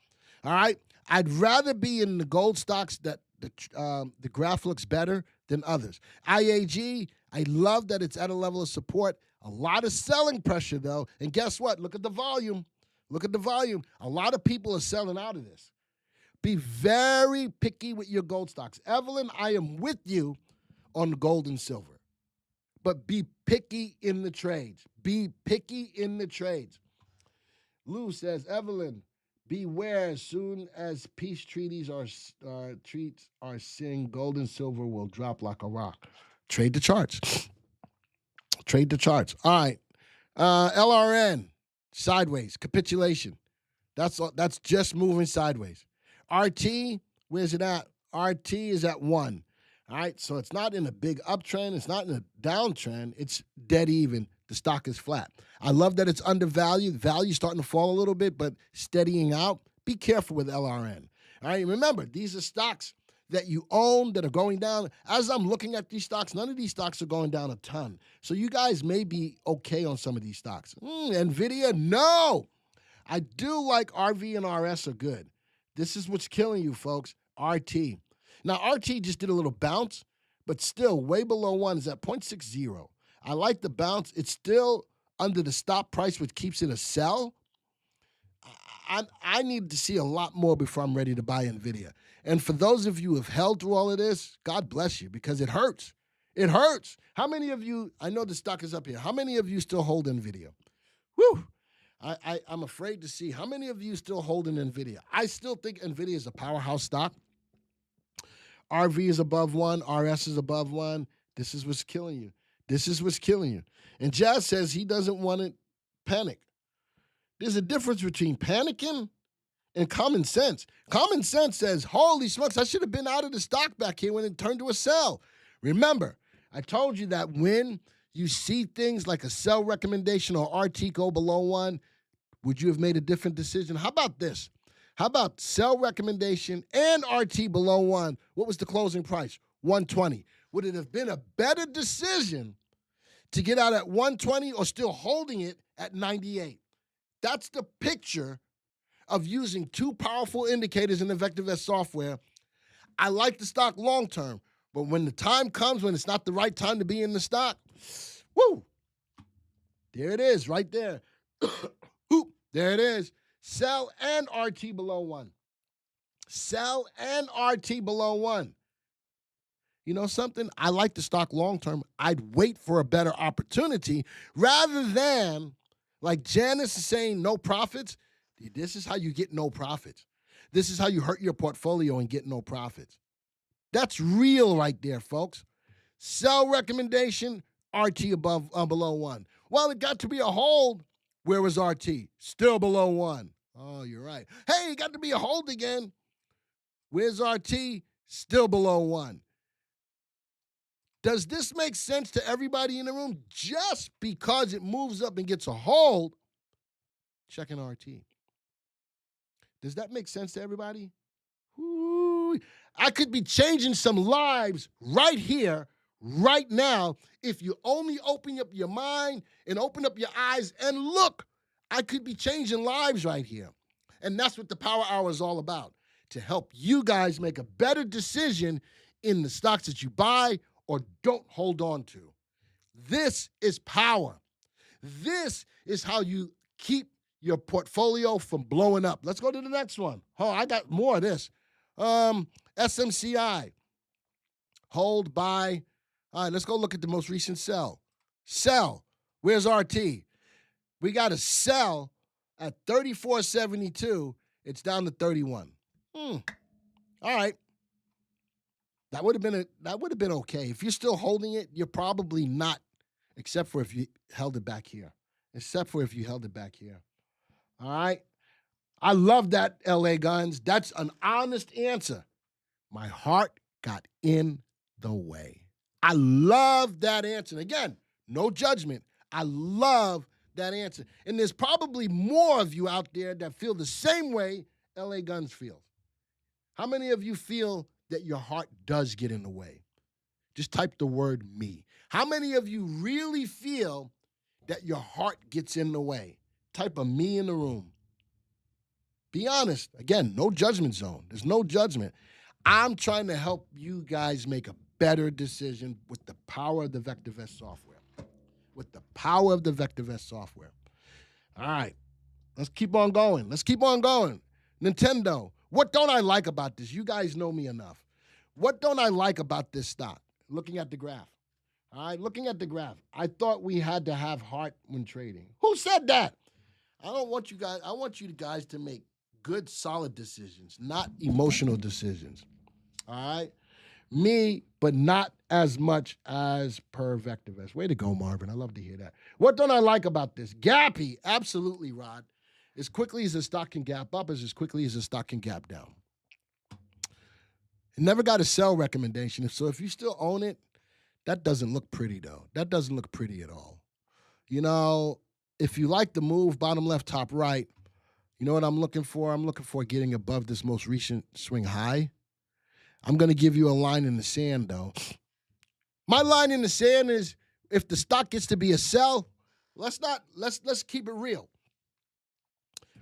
All right? I'd rather be in the gold stocks that the graph looks better than others. IAG, I love that it's at a level of support. A lot of selling pressure, though. And guess what? Look at the volume. Look at the volume. A lot of people are selling out of this. Be very picky with your gold stocks. Evelyn, I am with you on gold and silver. But be picky in the trades. Be picky in the trades. Lou says, Evelyn, beware as soon as peace treaties are seen, gold and silver will drop like a rock. Trade the charts. Trade the charts. All right. LRN, sideways, capitulation. That's just moving sideways. RT, where's it at? RT is at 1. All right, so it's not in a big uptrend. It's not in a downtrend. It's dead even. The stock is flat. I love that it's undervalued. Value's starting to fall a little bit, but steadying out. Be careful with LRN. All right, remember, these are stocks that you own that are going down. As I'm looking at these stocks, none of these stocks are going down a ton. So you guys may be okay on some of these stocks. NVIDIA, no. I do like RV and RS are good. This is what's killing you, folks, RT. Now, RT just did a little bounce, but still way below 1 is at 0.60. I like the bounce. It's still under the stop price, which keeps it a sell. I need to see a lot more before I'm ready to buy NVIDIA. And for those of you who have held through all of this, God bless you, because it hurts. It hurts. How many of you, I know the stock is up here, how many of you still hold NVIDIA? Whew. I'm afraid to see how many of you still hold an NVIDIA. I still think NVIDIA is a powerhouse stock. RV is above 1. RS is above 1. This is what's killing you. This is what's killing you. And Jazz says he doesn't want to panic. There's a difference between panicking and common sense. Common sense says, holy smokes, I should have been out of the stock back here when it turned to a sell. Remember, I told you that when you see things like a sell recommendation or RT go below 1, would you have made a different decision? How about this? How about sell recommendation and RT below 1? What was the closing price? 120. Would it have been a better decision to get out at 120 or still holding it at 98? That's the picture of using two powerful indicators in the VectorVest software. I like the stock long term, but when the time comes when it's not the right time to be in the stock, woo, there it is right there. There it is. Sell and RT below 1. Sell and RT below 1. You know something? I like the stock long term. I'd wait for a better opportunity rather than, like Janice is saying, no profits. This is how you get no profits. This is how you hurt your portfolio and get no profits. That's real right there, folks. Sell recommendation, RT below 1. Well, it got to be a hold. Where was RT? Still below 1. Oh, you're right. Hey, it got to be a hold again. Where's RT? Still below 1. Does this make sense to everybody in the room? Just because it moves up and gets a hold, checking RT. Does that make sense to everybody? Ooh, I could be changing some lives right here, right now, if you only open up your mind and open up your eyes and look. I could be changing lives right here. And that's what the Power Hour is all about, to help you guys make a better decision in the stocks that you buy or don't hold on to. This is power. This is how you keep your portfolio from blowing up. Let's go to the next one. Oh, I got more of this. SMCI. Hold, buy. All right, let's go look at the most recent sell. Sell. Where's RT? We got a sell at 34.72. It's down to 31. All right. That would have been okay. If you're still holding it, you're probably not, except for if you held it back here. All right. I love that, LA Guns. That's an honest answer. My heart got in the way. I love that answer. Again, no judgment. I love that answer. And there's probably more of you out there that feel the same way LA Guns feels. How many of you feel that your heart does get in the way? Just type the word me. How many of you really feel that your heart gets in the way? Type a me in the room. Be honest. Again, no judgment zone. There's no judgment. I'm trying to help you guys make a better decision with the power of the VectorVest software. All right. Let's keep on going. Let's keep on going. Nintendo. What don't I like about this? You guys know me enough. What don't I like about this stock? Looking at the graph. All right, looking at the graph. I thought we had to have heart when trading. Who said that? I want you guys to make good, solid decisions, not emotional decisions. All right? Me, but not as much as per VectorVest. Way to go, Marvin. I love to hear that. What don't I like about this? Gappy. Absolutely, Rod. As quickly as a stock can gap up as quickly as a stock can gap down. It never got a sell recommendation. So if you still own it, that doesn't look pretty, though. That doesn't look pretty at all. You know, if you like the move, bottom left, top right, you know what I'm looking for? I'm looking for getting above this most recent swing high. I'm going to give you a line in the sand, though. My line in the sand is if the stock gets to be a sell, let's keep it real.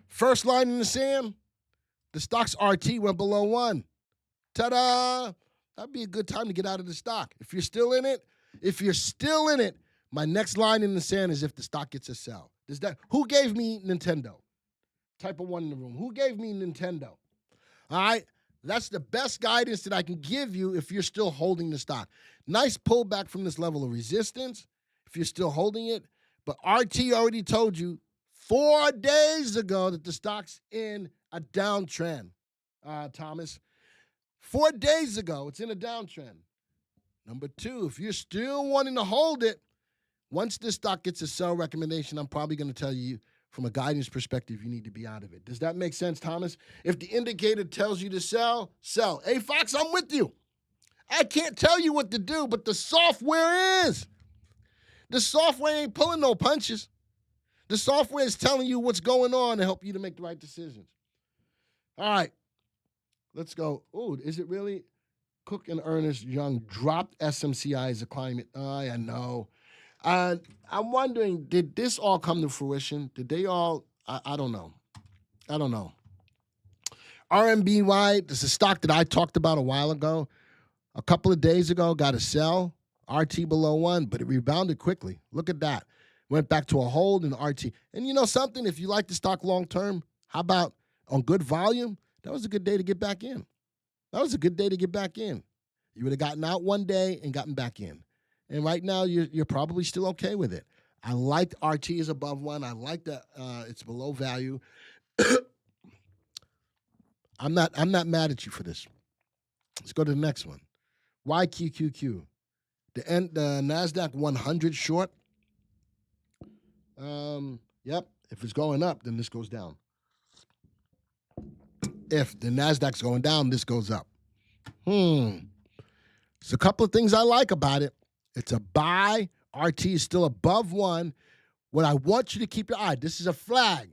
First line in the sand, the stock's RT went below 1. Ta-da! That'd be a good time to get out of the stock. If you're still in it, my next line in the sand is if the stock gets a sell. Who gave me Nintendo? Type of 1 in the room. Who gave me Nintendo? All right? That's the best guidance that I can give you if you're still holding the stock. Nice pullback from this level of resistance if you're still holding it. But RT already told you 4 days ago that the stock's in a downtrend, Thomas. 4 days ago, it's in a downtrend. Number 2, if you're still wanting to hold it, once this stock gets a sell recommendation, I'm probably going to tell you from a guidance perspective, you need to be out of it. Does that make sense, Thomas? If the indicator tells you to sell, sell. Hey, Fox, I'm with you. I can't tell you what to do, but the software is. The software ain't pulling no punches. The software is telling you what's going on to help you to make the right decisions. All right. Let's go. Oh, is it really? Cook and Ernest Young dropped SMCI as a climate. I know. I'm wondering, did this all come to fruition? Did they all? I don't know. I don't know. RMBY, this is a stock that I talked about a while ago. A couple of days ago, got a sell. RT below 1, but it rebounded quickly. Look at that. Went back to a hold in RT. And you know something? If you like the stock long term, how about on good volume? That was a good day to get back in. That was a good day to get back in. You would have gotten out one day and gotten back in. And right now, you're probably still okay with it. I like RT is above 1. I like that it's below value. I'm not mad at you for this. Let's go to the next one. YQQQ. The NASDAQ 100 short. Yep. If it's going up, then this goes down. If the NASDAQ's going down, this goes up. There's a couple of things I like about it. It's a buy. RT is still above 1. What I want you to keep your eye, this is a flag.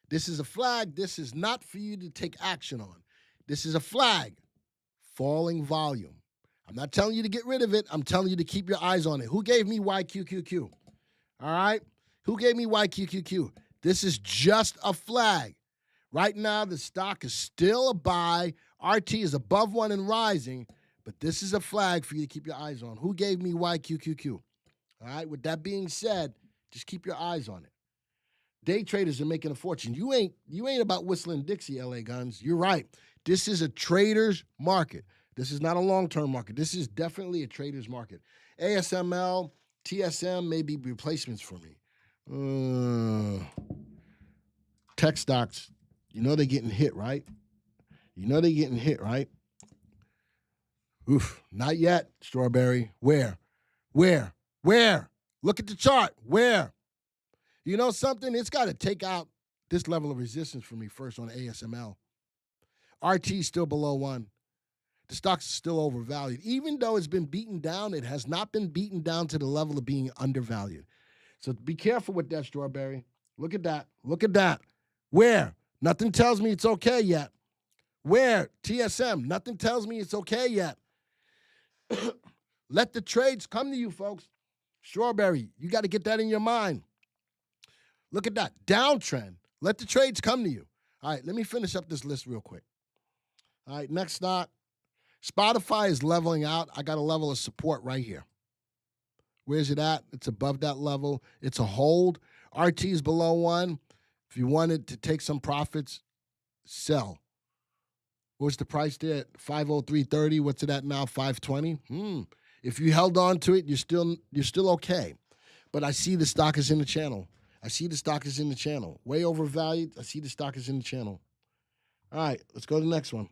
This is a flag. This is not for you to take action on. This is a flag. Falling volume. I'm not telling you to get rid of it. I'm telling you to keep your eyes on it. Who gave me YQQQ? All right? Who gave me YQQQ? This is just a flag. Right now, the stock is still a buy. RT is above 1 and rising, but this is a flag for you to keep your eyes on. Who gave me YQQQ? All right? With that being said, just keep your eyes on it. Day traders are making a fortune. You ain't about whistling Dixie, LA Guns. You're right. This is a trader's market. This is not a long-term market. This is definitely a trader's market. ASML, TSM may be replacements for me. Tech stocks, you know they're getting hit, right? Oof, not yet, Strawberry. Where? Look at the chart. Where? You know something? It's got to take out this level of resistance for me first on ASML. RT is still below 1. The stock's still overvalued. Even though it's been beaten down, it has not been beaten down to the level of being undervalued. So be careful with that, Strawberry. Look at that. Where? Nothing tells me it's okay yet. Where? TSM. Nothing tells me it's okay yet. Let the trades come to you, folks. Strawberry, you got to get that in your mind. Look at that. Downtrend. Let the trades come to you. All right, let me finish up this list real quick. All right, next stock. Spotify is leveling out. I got a level of support right here. Where's it at? It's above that level. It's a hold. RT is below 1. If you wanted to take some profits, sell. What's the price there? 503.30. What's it at now? 520. If you held on to it, you're still okay. But I see the stock is in the channel. Way overvalued. I see the stock is in the channel. All right, let's go to the next one.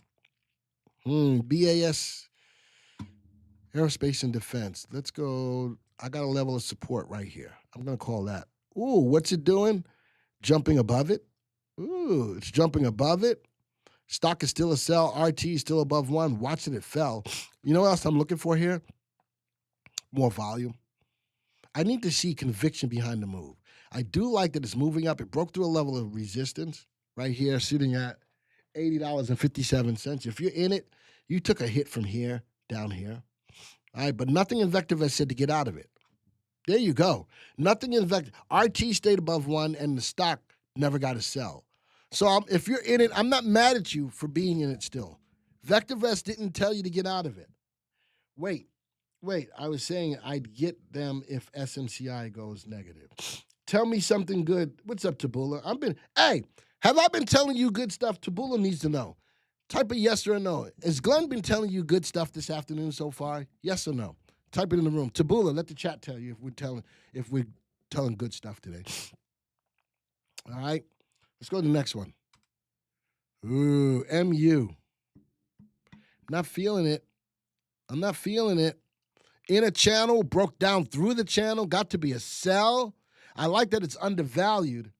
BAS, Aerospace and Defense. Let's go. I got a level of support right here. I'm going to call that. Ooh, what's it doing? Jumping above it. Ooh, it's jumping above it. Stock is still a sell. RT is still above 1. Watch it fell. You know what else I'm looking for here? More volume. I need to see conviction behind the move. I do like that it's moving up. It broke through a level of resistance right here, sitting at $80.57. If you're in it, you took a hit from here, down here. All right, but nothing in VectorVest said to get out of it. There you go. Nothing in Vector. RT stayed above 1, and the stock never got a sell. So if you're in it, I'm not mad at you for being in it still. VectorVest didn't tell you to get out of it. Wait. I was saying I'd get them if SMCI goes negative. Tell me something good. What's up, Tabula? Have I been telling you good stuff? Tabula needs to know. Type a yes or a no. Has Glenn been telling you good stuff this afternoon so far? Yes or no? Type it in the room. Tabula, let the chat tell you if we're telling good stuff today. All right. Let's go to the next one. Ooh, MU. Not feeling it. I'm not feeling it. In a channel, broke down through the channel, got to be a sell. I like that it's undervalued.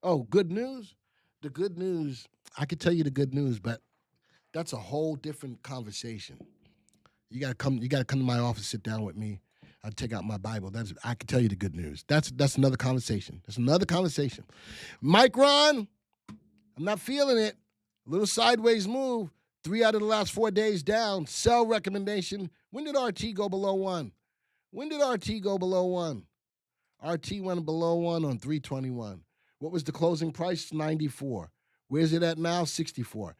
Oh, good news? The good news, I could tell you the good news, but that's a whole different conversation. You gotta come to my office, sit down with me. I'll take out my Bible. I can tell you the good news. That's another conversation. Micron, I'm not feeling it. A little sideways move. 3 out of the last 4 days down. Sell recommendation. When did RT go below 1? RT went below 1 on 321. What was the closing price? 94. Where's it at now? 64.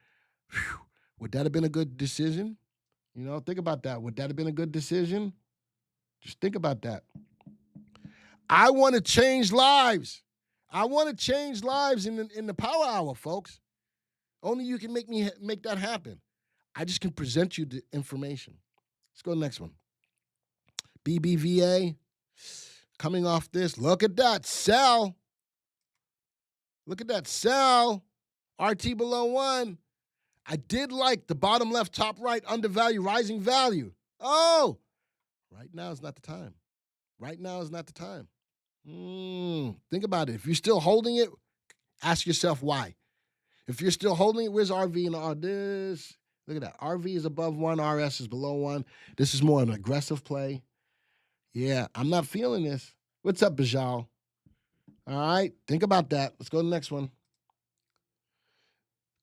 Whew. Would that have been a good decision? Think about that. Would that have been a good decision? Just think about that. I want to change lives. in the Power Hour, folks. Only you can make that happen. I just can present you the information. Let's go to the next one. BBVA, coming off this. Look at that. Sell. RT below 1. I did like the bottom left, top right, undervalue, rising value. Oh, right now is not the time. Think about it. If you're still holding it, ask yourself why. If you're still holding it, where's RV and this? Look at that. RV is above 1. RS is below 1. This is more an aggressive play. Yeah, I'm not feeling this. What's up, Bajal? All right, think about that. Let's go to the next one.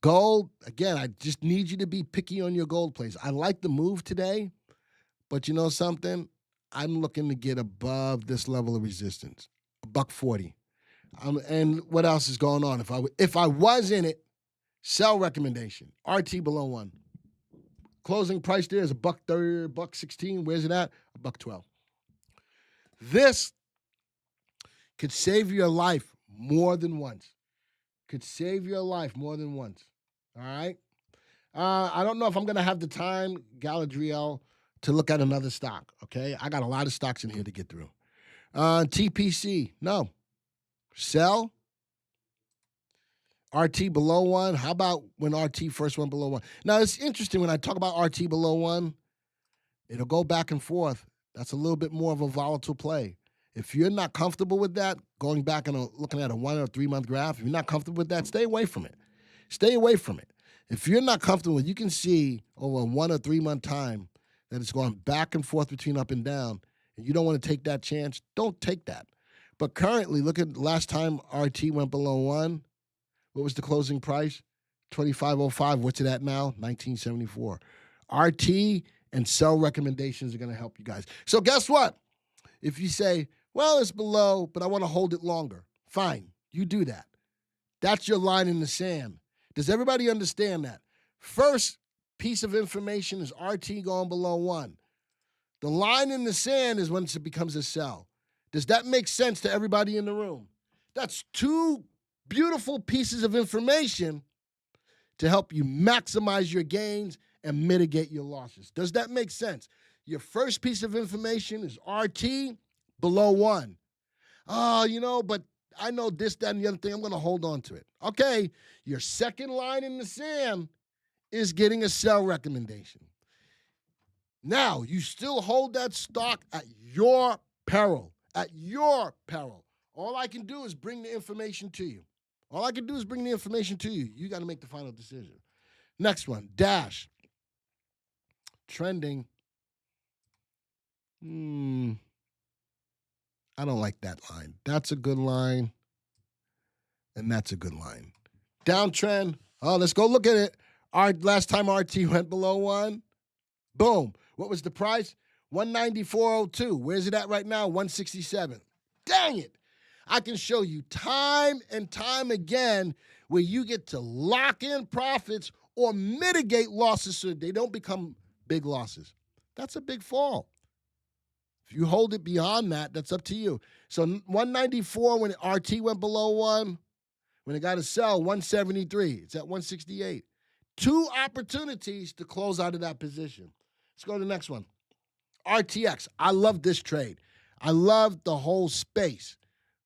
Gold, again, I just need you to be picky on your gold plays. I like the move today, but you know something? I'm looking to get above this level of resistance, $140. And what else is going on? If I was in it, sell recommendation, RT below 1. Closing price there is $1.30, $1.16. Where's it at? $1.12. This could save your life more than once. All right? I don't know if I'm going to have the time, Galadriel, to look at another stock, okay? I got a lot of stocks in here to get through. TPC, no. Sell. RT below 1. How about when RT first went below 1? Now, it's interesting when I talk about RT below 1, it'll go back and forth. That's a little bit more of a volatile play. If you're not comfortable with that, going back and looking at a 1 or 3 month graph, if you're not comfortable with that, stay away from it. If you're not comfortable, you can see over a 1 or 3 month time that it's going back and forth between up and down, and you don't want to take that chance, don't take that. But currently, look at last time RT went below 1. What was the closing price? $25.05. What's it at now? $19.74. RT and sell recommendations are going to help you guys. So guess what? If you say, well, it's below, but I want to hold it longer, fine, you do that. That's your line in the sand. Does everybody understand that? First piece of information is RT going below 1. The line in the sand is when it becomes a sell. Does that make sense to everybody in the room? That's two beautiful pieces of information to help you maximize your gains and mitigate your losses. Does that make sense? Your first piece of information is RT below 1. Oh, but I know this, that, and the other thing. I'm going to hold on to it. Okay, your second line in the sand is getting a sell recommendation. Now, you still hold that stock at your peril. At your peril. All I can do is bring the information to you. You got to make the final decision. Next one, Dash. Trending. I don't like that line. That's a good line. And that's a good line. Downtrend. Oh, let's go look at it. Last time RT went below 1. Boom. What was the price? 194.02. Where's it at right now? 167. Dang it. I can show you time and time again where you get to lock in profits or mitigate losses so they don't become big losses. That's a big fall. If you hold it beyond that, that's up to you. So 194 when RT went below 1. When it got to sell, 173. It's at 168. 2 opportunities to close out of that position. Let's go to the next one. RTX. I love this trade. I love the whole space.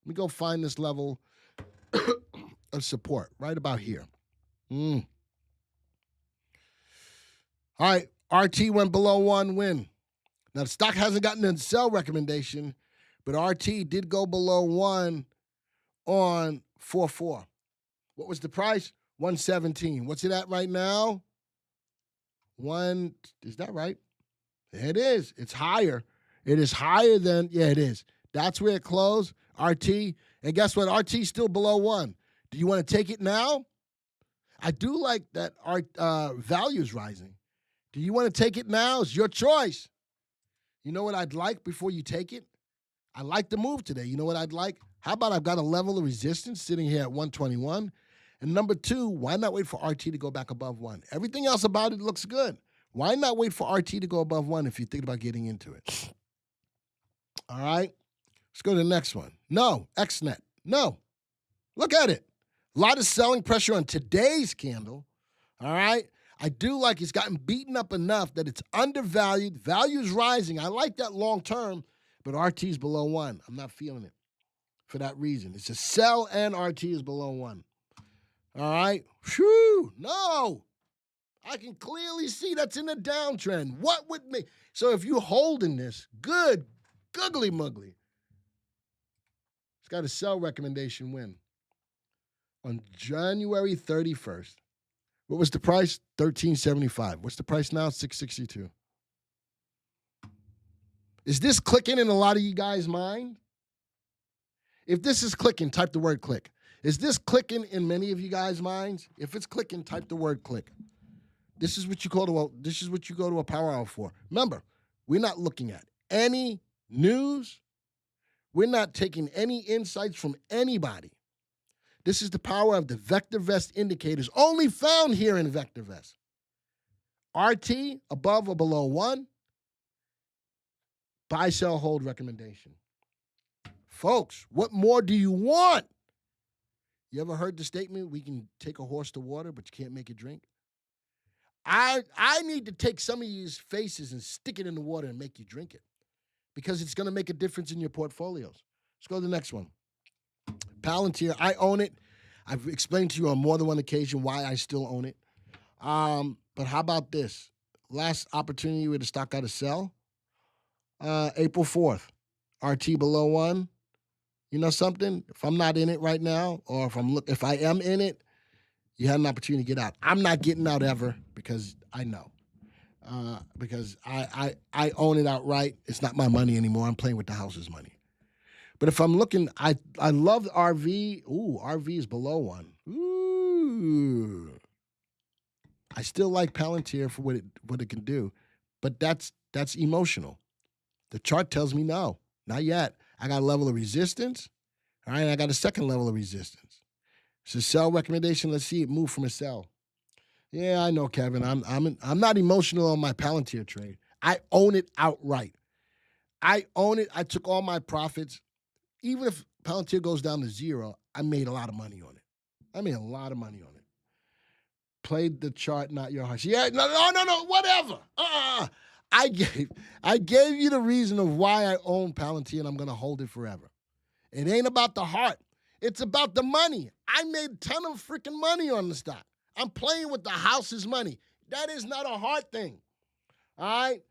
Let me go find this level of support right about here. All right, RT went below 1 win. Now, the stock hasn't gotten a sell recommendation, but RT did go below 1 on 4-4. What was the price? 117. What's it at right now? Is that right? It is. It's higher. It is higher than, it is. That's where it closed, RT. And guess what? RT's still below 1. Do you want to take it now? I do like that our value is rising. Do you want to take it now? It's your choice. You know what I'd like before you take it? I like the move today. You know what I'd like? How about I've got a level of resistance sitting here at 121? And number 2, why not wait for RT to go back above 1? Everything else about it looks good. Why not wait for RT to go above 1 if you think about getting into it? All right. Let's go to the next one. No, XNet. No. Look at it. A lot of selling pressure on today's candle. All right. I do like it's gotten beaten up enough that it's undervalued. Value's rising. I like that long term, but RT's below 1. I'm not feeling it for that reason. It's a sell and RT is below 1. All right. Whew. No. I can clearly see that's in a downtrend. What would make? So if you're holding this, good, googly muggly. It's got a sell recommendation win on January 31st. What was the price? $13.75. What's the price now? $6.62. Is this clicking in a lot of you guys' mind? If this is clicking, type the word click. Is this clicking in many of you guys' minds? If it's clicking, type the word click. This is what you go to a power hour for. Remember, we're not looking at any news. We're not taking any insights from anybody. This is the power of the VectorVest indicators, only found here in VectorVest. RT, above or below 1. Buy, sell, hold recommendation. Folks, what more do you want? You ever heard the statement, we can take a horse to water, but you can't make it drink? I need to take some of these faces and stick it in the water and make you drink it because it's going to make a difference in your portfolios. Let's go to the next one. Palantir, I own it. I've explained to you on more than one occasion why I still own it. But how about this? Last opportunity where the stock got to sell, April 4th, RT below 1. You know something? If I'm not in it right now, or if I am in it, you had an opportunity to get out. I'm not getting out ever because I know. Because I own it outright. It's not my money anymore. I'm playing with the house's money. But if I'm looking, I love RV. Ooh, RV is below 1. Ooh. I still like Palantir for what it can do, but that's emotional. The chart tells me no, not yet. I got a level of resistance. All right, I got a second level of resistance. It's a sell recommendation. Let's see it move from a sell. Yeah, I know, Kevin. I'm not emotional on my Palantir trade. I own it outright. I own it. I took all my profits. Even if Palantir goes down to 0, I made a lot of money on it. I made a lot of money on it. Played the chart, not your heart. Yeah, no, whatever. I gave you the reason of why I own Palantir, and I'm going to hold it forever. It ain't about the heart. It's about the money. I made a ton of freaking money on the stock. I'm playing with the house's money. That is not a hard thing. All right?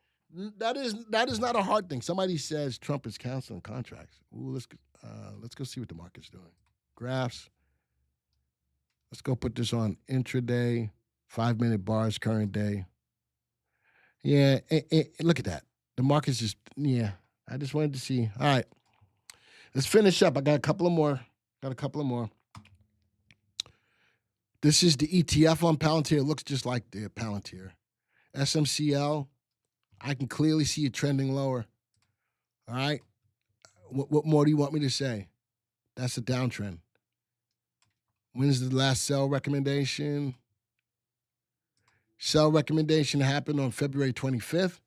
That is not a hard thing. Somebody says Trump is canceling contracts. Ooh, let's go see what the market's doing. Graphs. Let's go put this on intraday, 5-minute bars, current day. Yeah, look at that. The market's just, I just wanted to see. All right. Let's finish up. I got a couple of more. This is the ETF on Palantir. It looks just like the Palantir. SMCL, I can clearly see it trending lower. All right. What more do you want me to say? That's a downtrend. When's the last sell recommendation? Sell recommendation happened on February 25th.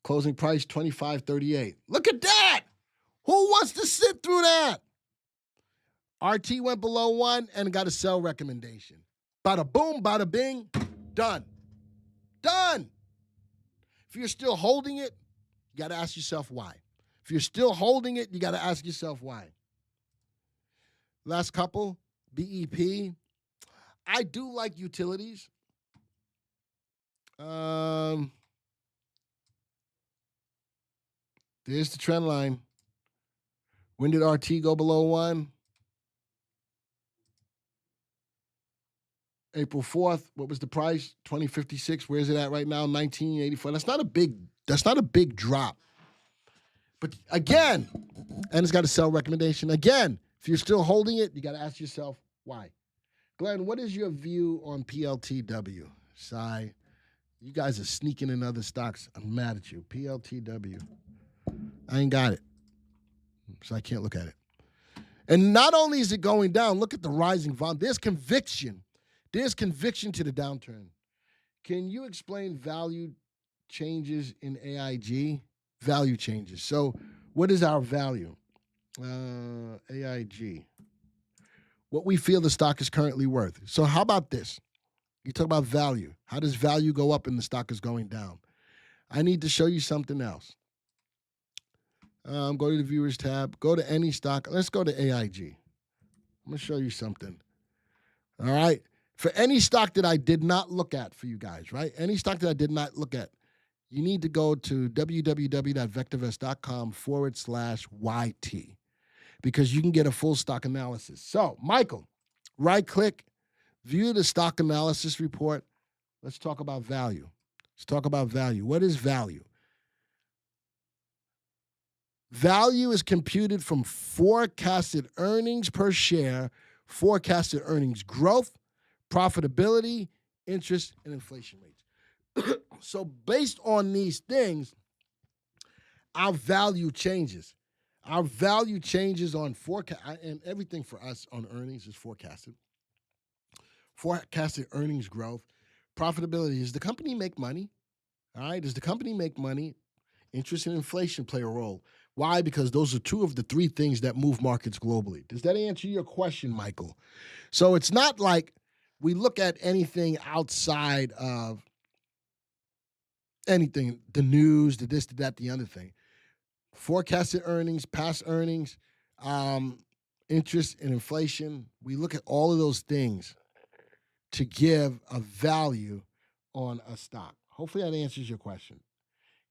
Closing price $25.38. Look at that. Who wants to sit through that? RT went below 1 and got a sell recommendation. Bada boom, bada bing, done. Done. If you're still holding it, you got to ask yourself why. If you're still holding it, you got to ask yourself why. Last couple, BEP. I do like utilities. There's the trend line. When did RT go below 1? April 4th. What was the price? 2056. Where is it at right now? 1984. That's not a big drop. But again, and it's got a sell recommendation. Again, if you're still holding it, you got to ask yourself why. Glenn, what is your view on PLTW? Sai, you guys are sneaking in other stocks. I'm mad at you. PLTW. I ain't got it. So I can't look at it. And not only is it going down, look at the rising volume. There's conviction. There's conviction to the downturn. Can you explain value changes in AIG? Value changes. So what is our value? AIG. What we feel the stock is currently worth. So how about this? You talk about value. How does value go up and the stock is going down? I need to show you something else. Go to the viewers tab. Go to any stock. Let's go to AIG. I'm going to show you something. All right. For any stock that I did not look at for you guys, right? Any stock that I did not look at, you need to go to www.vectorvest.com/YT because you can get a full stock analysis. So, Michael, right-click, view the stock analysis report. Let's talk about value. What is value? Value is computed from forecasted earnings per share, forecasted earnings growth, profitability, interest, and inflation rates. So based on these things, our value changes. Our value changes on forecast, and everything for us on earnings is forecasted. Forecasted earnings growth, profitability. Does the company make money? All right. Does the company make money? Interest and inflation play a role. Why? Because those are two of the three things that move markets globally. Does that answer your question, Michael? So it's not like we look at anything outside of anything, the news, the this, the that, the other thing. Forecasted earnings, past earnings, interest and inflation. We look at all of those things to give a value on a stock. Hopefully that answers your question.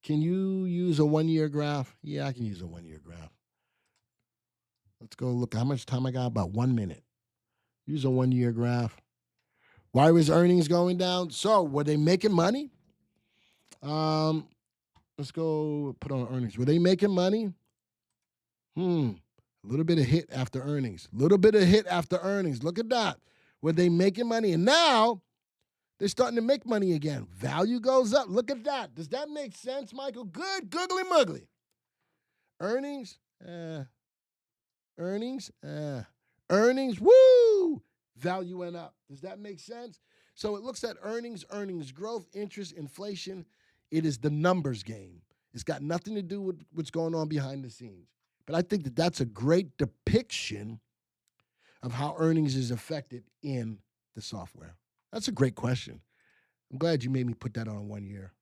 Can you use a 1-year graph? Yeah, I can use a 1-year graph. Let's go look. How much time I got? About 1 minute. Use a 1-year graph. Why was earnings going down? So, were they making money? Let's go put on earnings. Were they making money? A little bit of hit after earnings. Look at that. Were they making money? And now they're starting to make money again. Value goes up. Look at that. Does that make sense, Michael? Good, googly muggly. Earnings, woo! Value went up. Does that make sense? So it looks at earnings growth, interest, inflation. It is the numbers game. It's got nothing to do with what's going on behind the scenes. But I think that that's a great depiction of how earnings is affected in the software? That's a great question. I'm glad you made me put that on 1 year.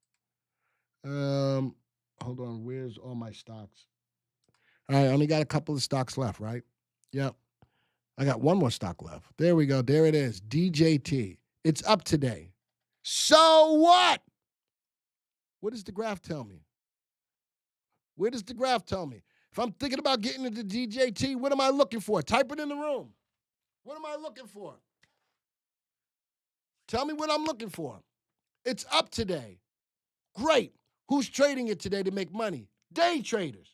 Hold on. Where's all my stocks? All right, I only got a couple of stocks left, right? Yep. I got one more stock left. There we go. There it is. DJT. It's up today. So what? What does the graph tell me? Where does the graph tell me? If I'm thinking about getting into DJT, what am I looking for? Type it in the room. What am I looking for? Tell me what I'm looking for. It's up today. Great. Who's trading it today to make money? Day traders.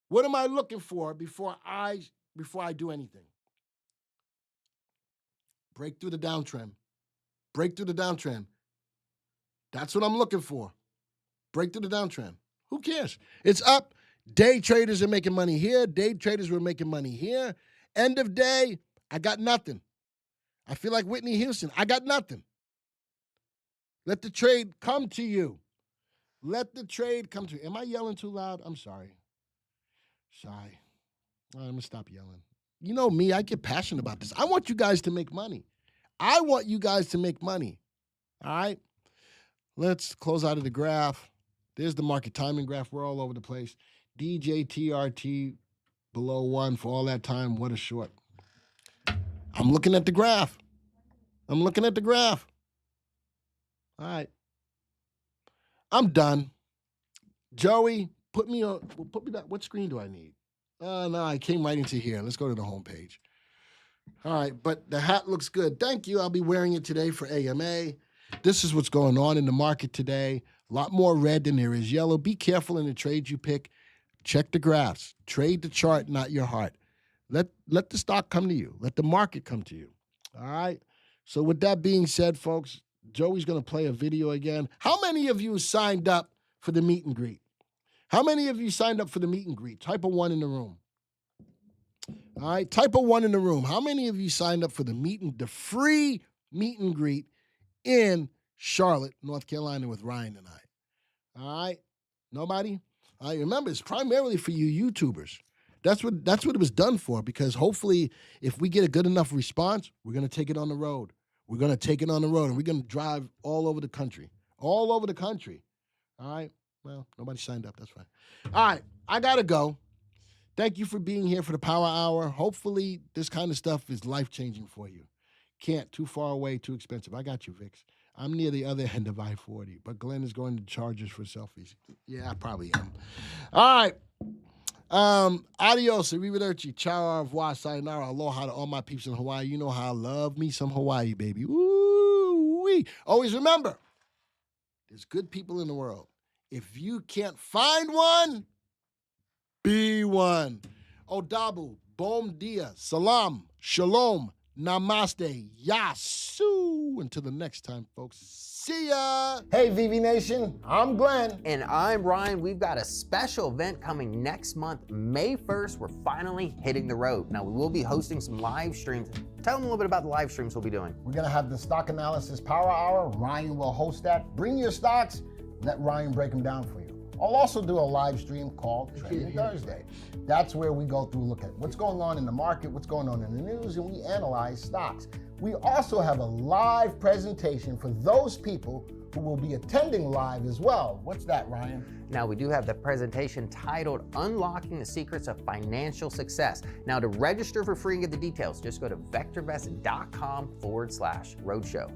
What am I looking for before I do anything? Break through the downtrend. Break through the downtrend. That's what I'm looking for. Break through the downtrend. Who cares? It's up. Day traders are making money here. Day traders were making money here. End of day, I got nothing. I feel like Whitney Houston. I got nothing. Let the trade come to you. Let the trade come to you. Am I yelling too loud? I'm sorry. Shy. All right, I'm going to stop yelling. You know me, I get passionate about this. I want you guys to make money. I want you guys to make money. All right? Let's close out of the graph. There's the market timing graph. We're all over the place. DJTRT below 1 for all that time. What a short. I'm looking at the graph. I'm looking at the graph. All right. I'm done. Joey, put me back. What screen do I need? No, I came right into here. Let's go to the home page. All right, but the hat looks good. Thank you. I'll be wearing it today for AMA. This is what's going on in the market today. A lot more red than there is yellow. Be careful in the trades you pick. Check the graphs. Trade the chart, not your heart. Let the stock come to you. Let the market come to you. All right? So with that being said, folks, Joey's going to play a video again. How many of you signed up for the meet and greet? How many of you signed up for the meet and greet? Type a 1 in the room. All right, type a 1 in the room. How many of you signed up for the free meet and greet in Charlotte, North Carolina with Ryan and I? All right, nobody? All right, remember, it's primarily for you YouTubers. That's what it was done for, because hopefully if we get a good enough response, we're going to take it on the road. We're going to take it on the road, and we're going to drive all over the country. All over the country. All right? Well, nobody signed up. That's fine. All right, I got to go. Thank you for being here for the Power Hour. Hopefully this kind of stuff is life-changing for you. Can't. Too far away, too expensive. I got you, Vix. I'm near the other end of I-40, but Glenn is going to charge us for selfies. Yeah, I probably am. All right. Adios, arrivederci, ciao, au revoir, sayonara, aloha to all my peeps in Hawaii. You know how I love me some Hawaii, baby. Woo-wee. Always remember, there's good people in the world. If you can't find one, be one. Odabu, bom dia, salam, shalom, namaste, yasu. Until the next time, folks. See ya. Hey, VV Nation. I'm Glenn. And I'm Ryan. We've got a special event coming next month, May 1st. We're finally hitting the road. Now, we will be hosting some live streams. Tell them a little bit about the live streams we'll be doing. We're going to have the Stock Analysis Power Hour. Ryan will host that. Bring your stocks. Let Ryan break them down for you. I'll also do a live stream called Trading Thursday. That's where we go through, look at what's going on in the market, what's going on in the news, and we analyze stocks. We also have a live presentation for those people who will be attending live as well. What's that, Ryan? Now, we do have the presentation titled Unlocking the Secrets of Financial Success. Now, to register for free and get the details, just go to VectorVest.com/roadshow.